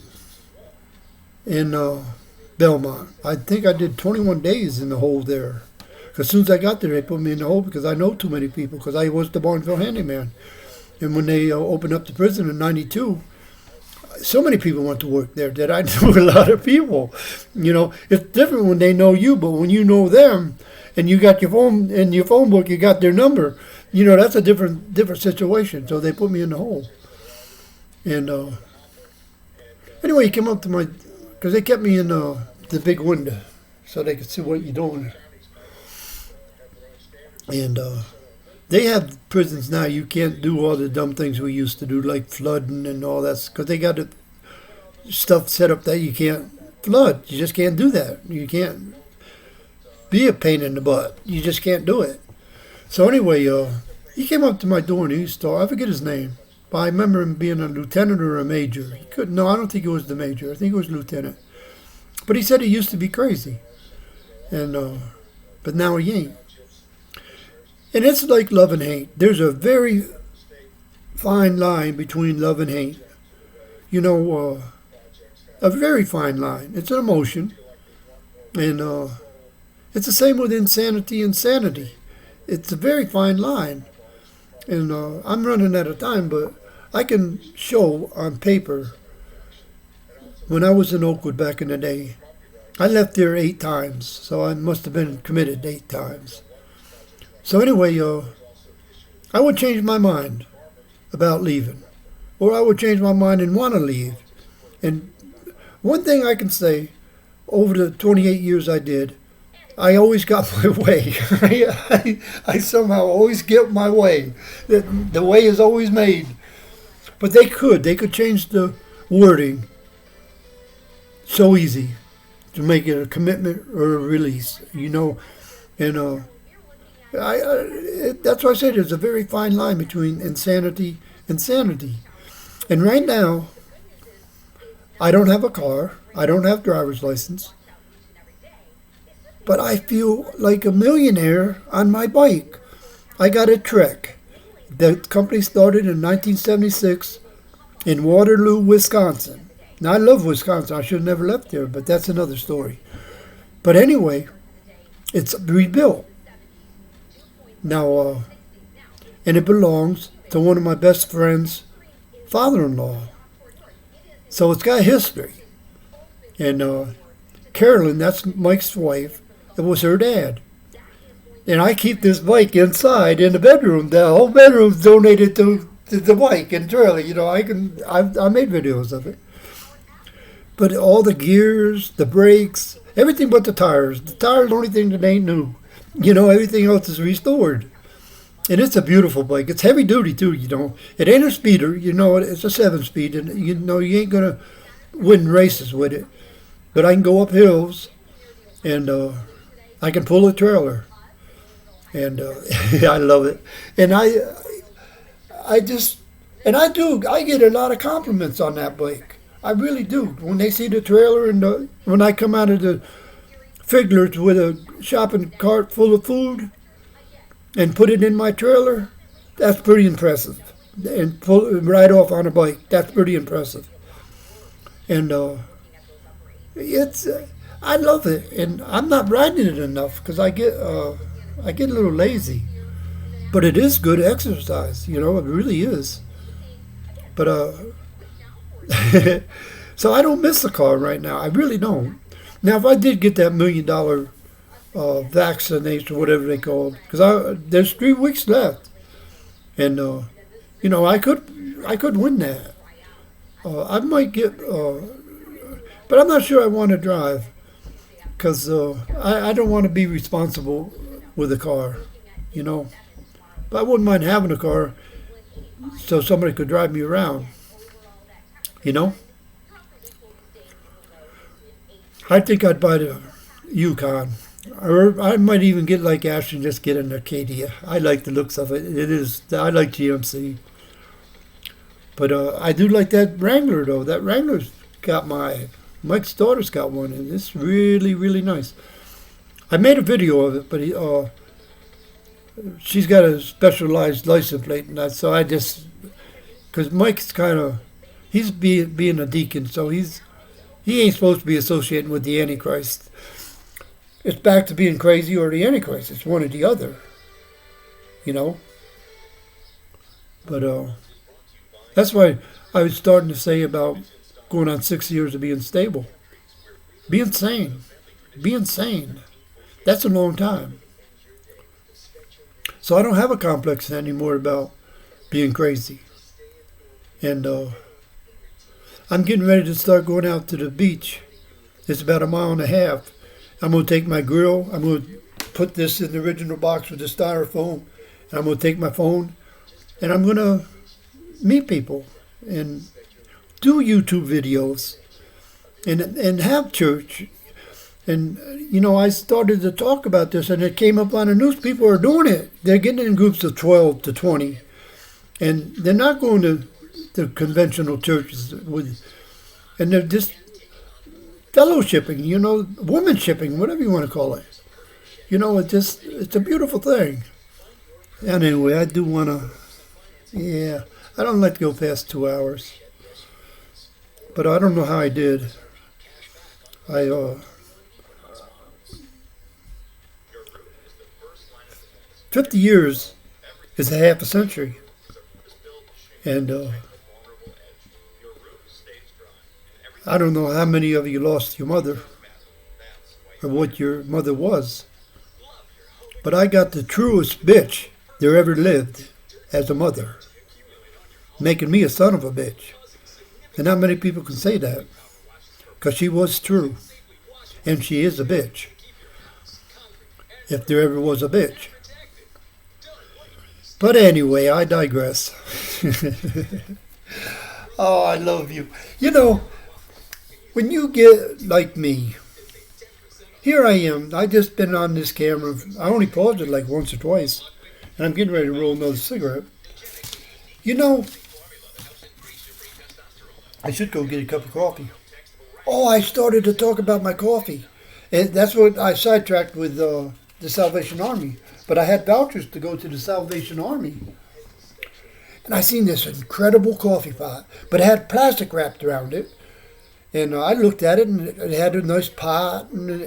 in Belmont. I think I did 21 days in the hole there. As soon as I got there, they put me in the hole because I know too many people, because I was the Barnesville handyman. And when they opened up the prison in 92, so many people went to work there that I knew a lot of people. It's different when they know you, but when you know them and you got your phone, in your phone book, you got their number, that's a different situation. So they put me in the hole. And anyway, he came up to because they kept me in the big window so they could see what you're doing. And They have prisons now. You can't do all the dumb things we used to do, like flooding and all that, because they got the stuff set up that you can't flood. You just can't do that. You can't be a pain in the butt. You just can't do it. So anyway, he came up to my door and he started, I forget his name, but I remember him being a lieutenant or a major. He couldn't, no, I don't think it was the major. I think it was lieutenant. But he said he used to be crazy. And but now he ain't. And it's like love and hate. There's a very fine line between love and hate. You know, a very fine line. It's an emotion. And it's the same with insanity and sanity. It's a very fine line. And I'm running out of time, but I can show on paper when I was in Oakwood back in the day. I left there 8 times, so I must have been committed 8 times. So anyway, I would change my mind about leaving. Or I would change my mind and want to leave. And one thing I can say, over the 28 years I did, I always got my way. I somehow always get my way. The way is always made. But they could change the wording so easy to make it a commitment or a release, you know. And that's why I said there's a very fine line between insanity and sanity. And right now, I don't have a car. I don't have driver's license. But I feel like a millionaire on my bike. I got a Trek. The company started in 1976 in Waterloo, Wisconsin. Now, I love Wisconsin. I should have never left there, but that's another story. But anyway, it's rebuilt. Now, and it belongs to one of my best friend's father-in-law. So it's got history. And Carolyn, that's Mike's wife, it was her dad. And I keep this bike inside in the bedroom. The whole bedroom's donated to the bike and trailer. You know, I made videos of it. But all the gears, the brakes, everything but the tires. The tires are the only thing that ain't new. You know, everything else is restored. And it's a beautiful bike. It's heavy duty too, you know. It ain't a speeder, you know, it's a 7-speed. And you know, you ain't going to win races with it. But I can go up hills and I can pull a trailer. And I love it. And I get a lot of compliments on that bike. I really do. When they see the trailer and when I come out of the Figler's with a shopping cart full of food and put it in my trailer, that's pretty impressive. And pull it right off on a bike, that's pretty impressive. And it's I love it, and I'm not riding it enough because I get a little lazy. But it is good exercise, you know, it really is. But so I don't miss the car right now. I really don't. Now, if I did get that $1 million vaccination, whatever they call it, because there's 3 weeks left, and you know, I could win that. I might get, but I'm not sure I want to drive, because I don't want to be responsible with a car, you know. But I wouldn't mind having a car so somebody could drive me around, you know. I think I'd buy the Yukon. Or I might even get like Ash and just get an Acadia. I like the looks of it. I like GMC. But I do like that Wrangler, though. That Wrangler's got Mike's daughter's got one, and it's really, really nice. I made a video of it, but she's got a specialized license plate, and so I just, because Mike's he's being a deacon, so he ain't supposed to be associating with the Antichrist. It's back to being crazy or the Antichrist. It's one or the other, you know. But that's why I was starting to say about going on 6 years of being stable. Be insane. Be insane. That's a long time. So I don't have a complex anymore about being crazy. And I'm getting ready to start going out to the beach. It's about 1.5 miles. I'm going to take my grill. I'm going to put this in the original box with the styrofoam. And I'm going to take my phone and I'm going to meet people and do YouTube videos and have church. And, I started to talk about this, and it came up on the news. People are doing it. They're getting in groups of 12 to 20. And they're not going to the conventional churches and they're just fellowshipping, womanshipping, whatever you want to call it. It's a beautiful thing. And anyway, I do want to, I don't like to go past 2 hours. But I don't know how I did. 50 years is a half a century. And I don't know how many of you lost your mother or what your mother was. But I got the truest bitch there ever lived as a mother, making me a son of a bitch. And not many people can say that, because she was true. And she is a bitch, if there ever was a bitch. But anyway, I digress. Oh, I love you. When you get like me, here I am. I just been on this camera. I only paused it like once or twice. And I'm getting ready to roll another cigarette. I should go get a cup of coffee. Oh, I started to talk about my coffee. And that's what I sidetracked with the Salvation Army. But I had vouchers to go to the Salvation Army. And I seen this incredible coffee pot. But it had plastic wrapped around it. And I looked at it, and it had a nice pot. And,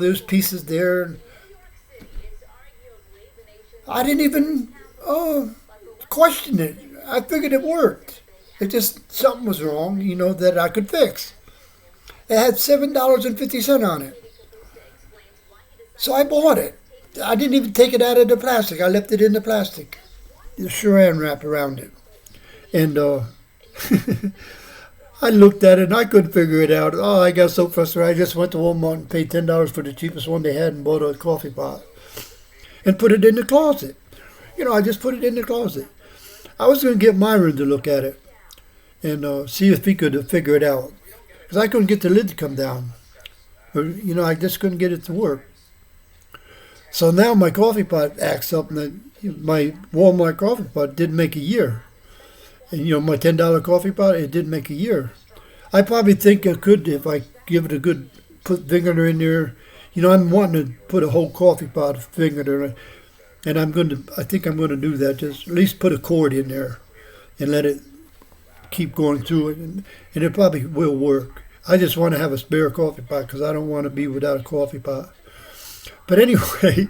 there's pieces there. I didn't even question it. I figured it worked. It just, something was wrong, that I could fix. It had $7.50 on it. So I bought it. I didn't even take it out of the plastic. I left it in the plastic. The saran wrap around it. And I looked at it and I couldn't figure it out. Oh, I got so frustrated. I just went to Walmart and paid $10 for the cheapest one they had and bought a coffee pot. And put it in the closet. I just put it in the closet. I was going to get Myron to look at it and see if he could figure it out. Because I couldn't get the lid to come down. Or, I just couldn't get it to work. So now my coffee pot acts up, and my Walmart coffee pot didn't make a year. And, my $10 coffee pot, it didn't make a year. I probably think I could if I give it a good, put vinegar in there. I'm wanting to put a whole coffee pot of vinegar, and I think I'm going to do that. Just at least put a cord in there and let it keep going through it, and it probably will work. I just want to have a spare coffee pot because I don't want to be without a coffee pot. But anyway,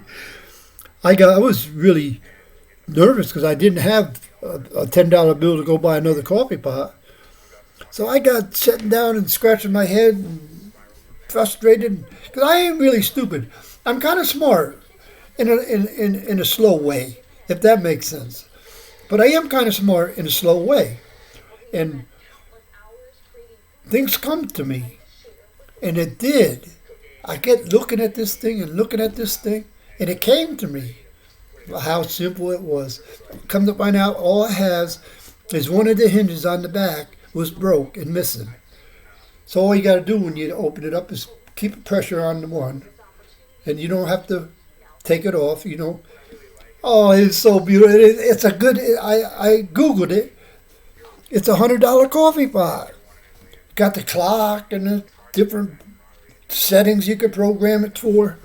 I was really nervous because I didn't have a $10 bill to go buy another coffee pot. So I got sitting down and scratching my head and frustrated because I ain't really stupid. I'm kind of smart in a slow way, if that makes sense. But I am kind of smart in a slow way. And things come to me. And it did. I get looking at this thing and looking at this thing, and it came to me how simple it was. Come to find out, all it has is one of the hinges on the back was broke and missing. So all you got to do when you open it up is keep pressure on the one, and you don't have to take it off. Oh, it's so beautiful. It's a good. I Googled it. It's $100 coffee pot. Got the clock and the different settings you could program it for.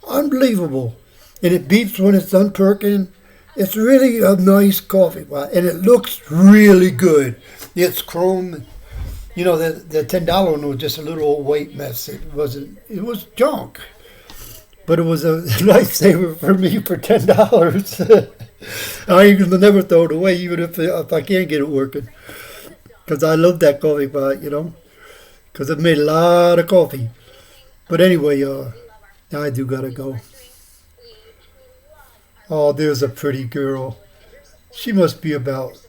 Unbelievable. And it beeps when it's done perking. It's really a nice coffee pot. And it looks really good. It's chrome. The $10 one was just a little old white mess. It was junk. But it was a lifesaver for me for $10. I ain't gonna never throw it away, even if I can't get it working. Because I love that coffee pot, because it made a lot of coffee. But anyway, now I do gotta go. Oh, there's a pretty girl. She must be about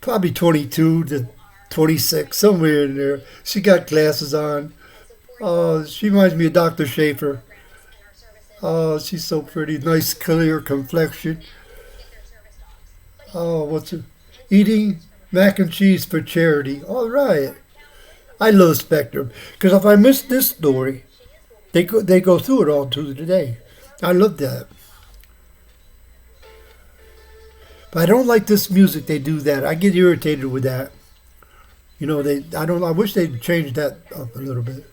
probably 22 to 26, somewhere in there. She got glasses on. Oh, she reminds me of Dr. Schaefer. Oh, she's so pretty. Nice, clear complexion. Oh, what's it? Eating mac and cheese for charity. All right. I love Spectrum because if I miss this story, they go through it all to today. I love that. But I don't like this music. They do that. I get irritated with that. You know, they. I don't. I wish they'd change that up a little bit.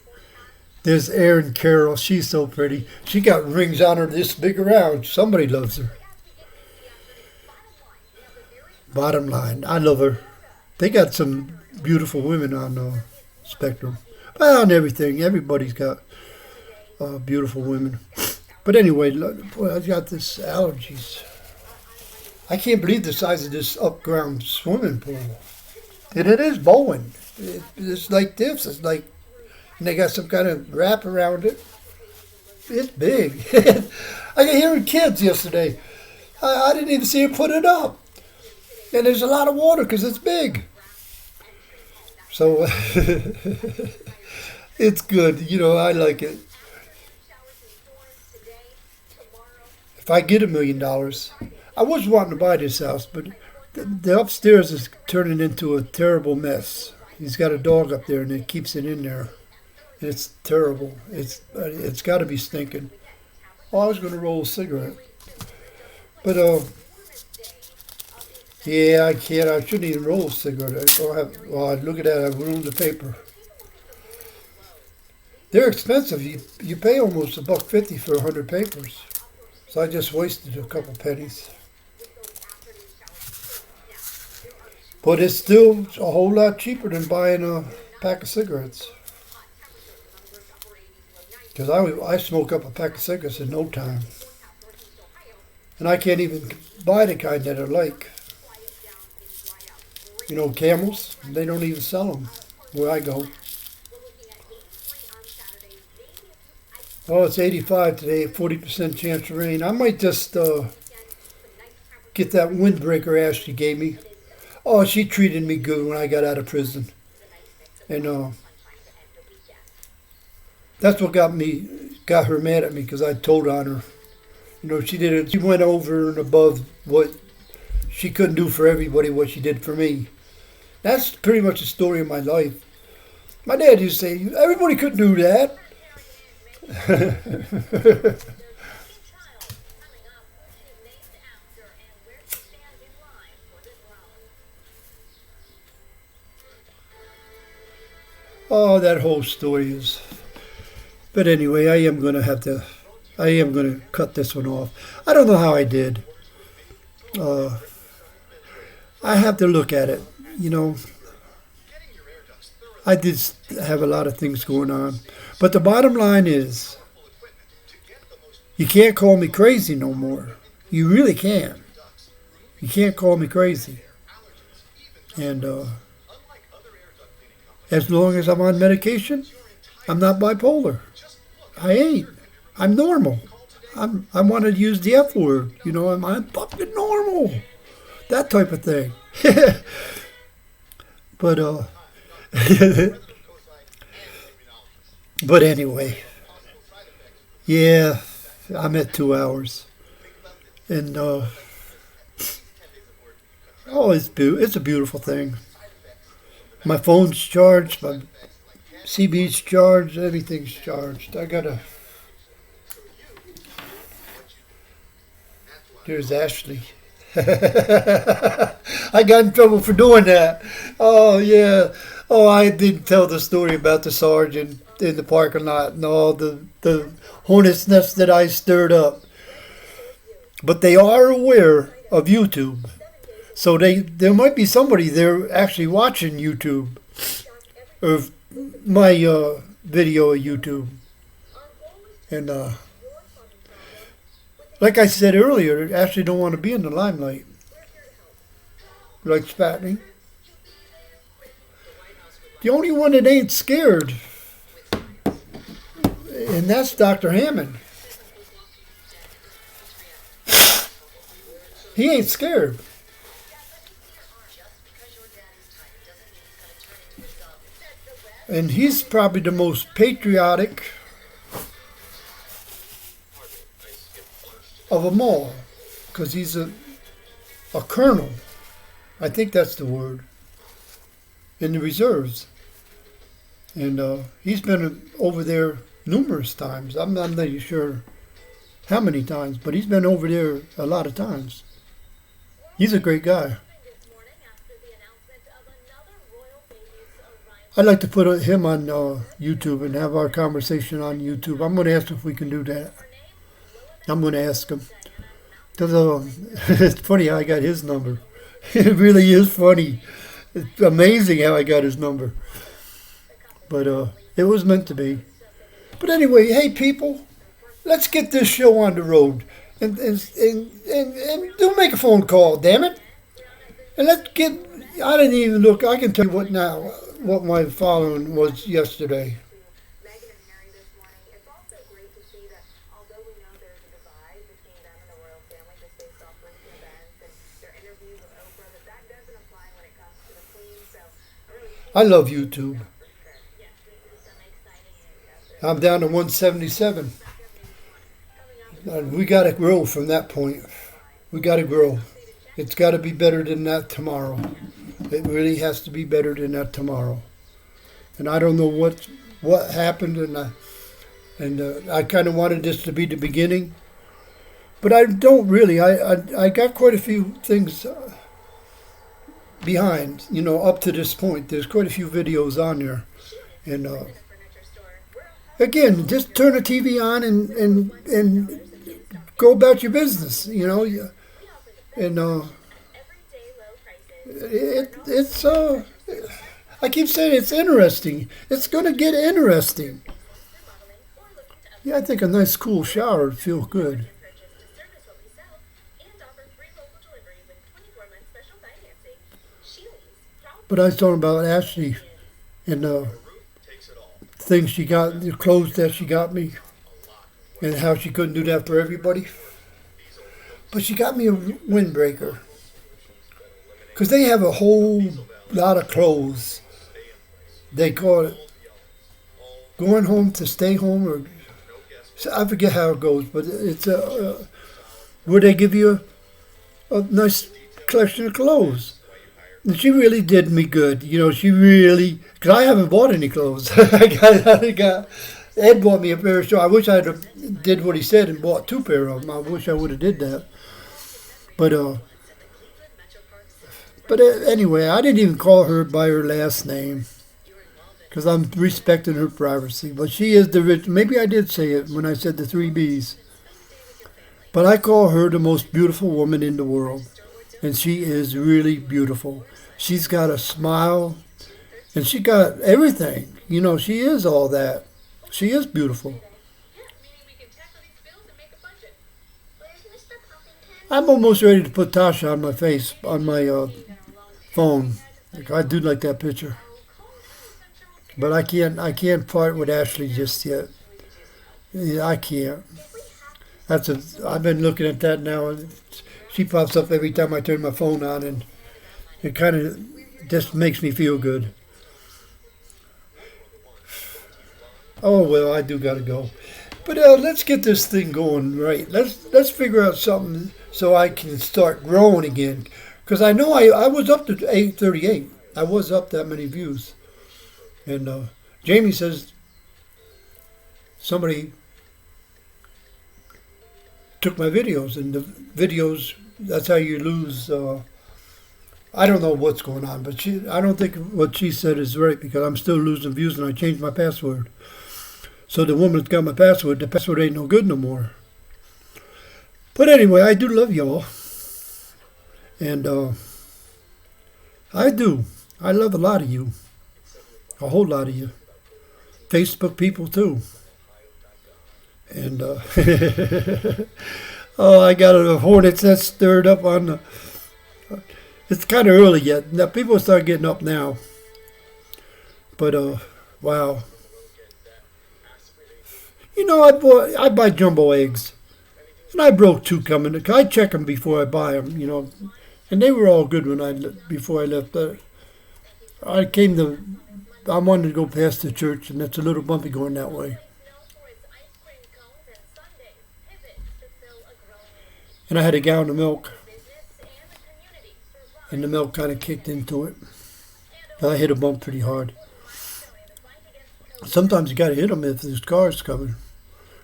There's Erin Carroll. She's so pretty. She got rings on her this big around. Somebody loves her. Bottom line, I love her. They got some beautiful women on Spectrum. Well, on everything. Everybody's got beautiful women. But anyway, boy, I got this allergies. I can't believe the size of this up-ground swimming pool. And it is bowling. It's like this. It's like, and they got some kind of wrap around it. It's big. I got hearing kids yesterday. I didn't even see her put it up. And there's a lot of water because it's big. So it's good. You know, I like it. If I get $1 million, I was wanting to buy this house, but the upstairs is turning into a terrible mess. He's got a dog up there, and it keeps it in there. And it's terrible. It's got to be stinking. Oh, I was going to roll a cigarette, but yeah, I can't. I shouldn't even roll a cigarette. I don't have. Well, look at that. I've ruined the paper. They're expensive. You pay almost $1.50 for 100 papers. So I just wasted a couple pennies. But it's still a whole lot cheaper than buying a pack of cigarettes. Because I smoke up a pack of cigarettes in no time. And I can't even buy the kind that I like. You know, Camels, they don't even sell them where I go. Oh, it's 85 today, 40% chance of rain. I might just get that windbreaker Ashley gave me. Oh, she treated me good when I got out of prison. And that's what got her mad at me because I told on her. You know, she did it. She went over and above what she couldn't do for everybody, what she did for me. That's pretty much the story of my life. My dad used to say, everybody couldn't do that. Oh, that whole story is. But anyway, I am going to cut this one off. I don't know how I did. I have to look at it. You know, I did have a lot of things going on. But the bottom line is, you can't call me crazy no more. You really can't. You can't call me crazy. And as long as I'm on medication, I'm not bipolar. I ain't. I'm normal. I want to use the F word. You know, I'm fucking normal. That type of thing. But but anyway, yeah, I'm at 2 hours, and it's a beautiful thing. My phone's charged, my CB's charged, everything's charged. Here's Ashley. I got in trouble for doing that. Oh, yeah. Oh, I didn't tell the story about the sergeant in the parking lot and all the hornet's nest that I stirred up. But they are aware of YouTube. So there might be somebody there actually watching YouTube. Or my video of YouTube. And like I said earlier, Ashley don't want to be in the limelight. Like Spatney. The only one that ain't scared, and that's Dr. Hammond. He ain't scared. And he's probably the most patriotic of them all, because he's a colonel. I think that's the word, in the reserves. And he's been over there numerous times. I'm not really sure how many times, but he's been over there a lot of times. He's a great guy. I'd like to put him on YouTube and have our conversation on YouTube. I'm going to ask if we can do that. I'm going to ask him. Because it's funny how I got his number. It really is funny. It's amazing how I got his number. But it was meant to be. But anyway, hey people, let's get this show on the road. And do make a phone call, damn it. And let's get, I didn't even look, I can tell you what my following was yesterday. I love YouTube. I'm down to 177. We got to grow from that point. We got to grow. It's got to be better than that tomorrow. It really has to be better than that tomorrow. And I don't know what happened, and I kind of wanted this to be the beginning, but I don't really. I got quite a few things behind, up to this point. There's quite a few videos on there, and again, just turn the TV on and go about your business, and it's I keep saying it's interesting. It's going to get interesting. Yeah, I think a nice cool shower would feel good. But I was talking about Ashley and the things she got, the clothes that she got me, and how she couldn't do that for everybody. But she got me a windbreaker. Because they have a whole lot of clothes. They call it going home to stay home, or I forget how it goes, but it's where they give you a nice collection of clothes. And she really did me good. She really, because I haven't bought any clothes. I got Ed bought me a pair of shorts. I wish I had did what he said and bought 2 pair of them. I wish I would have did that. But anyway, I didn't even call her by her last name because I'm respecting her privacy. But she is the rich. Maybe I did say it when I said the 3 Bs. But I call her the most beautiful woman in the world. And she is really beautiful. She's got a smile. And she got everything. She is all that. She is beautiful. I'm almost ready to put Tasha on my face, on my phone. I do like that picture. But I can't part with Ashley just yet. Yeah, I can't. I've been looking at that now, and she pops up every time I turn my phone on, and it kind of just makes me feel good. Oh well, I do gotta go. But let's get this thing going right. Let's figure out something so I can start growing again. Because I know I was up to 838. I was up that many views. And Jamie says somebody took my videos. And the videos, that's how you lose. I don't know what's going on. But I don't think what she said is right because I'm still losing views and I changed my password. So the woman's got my password. The password ain't no good no more. But anyway, I do love y'all. And I do. I love a lot of you. A whole lot of you. Facebook people too. And oh, I got a hornet's nest stirred up on the... It's kind of early yet. Now people start getting up now. But wow. I buy jumbo eggs. And I broke 2 coming. I check them before I buy them, And they were all good before I left. I wanted to go past the church, and it's a little bumpy going that way. And I had a gallon of milk. and the milk kind of kicked into it. I hit a bump pretty hard. Sometimes you got to hit them if there's cars coming.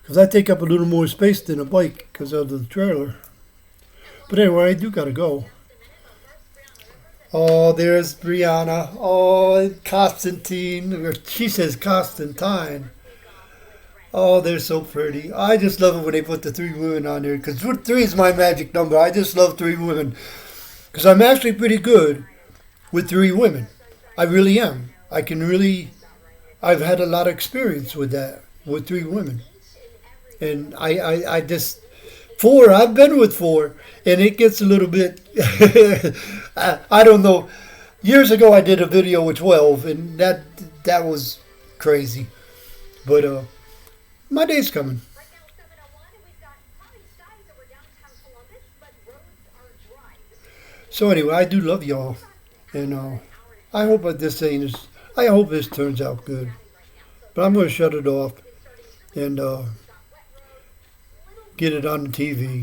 Because I take up a little more space than a bike because of the trailer. But anyway, I do got to go. Oh, there's Brianna. Oh, Constantine. Or she says Constantine. Oh, they're so pretty. I just love it when they put the 3 women on there. Because 3 is my magic number. I just love 3 women. Because I'm actually pretty good with 3 women. I really am. I've had a lot of experience with that, with 3 women. And I just, 4, I've been with 4. And it gets a little bit, I don't know. Years ago I did a video with 12, and that was crazy. But my day's coming. So anyway, I do love y'all. And I hope I hope this turns out good. But I'm going to shut it off and get it on the TV.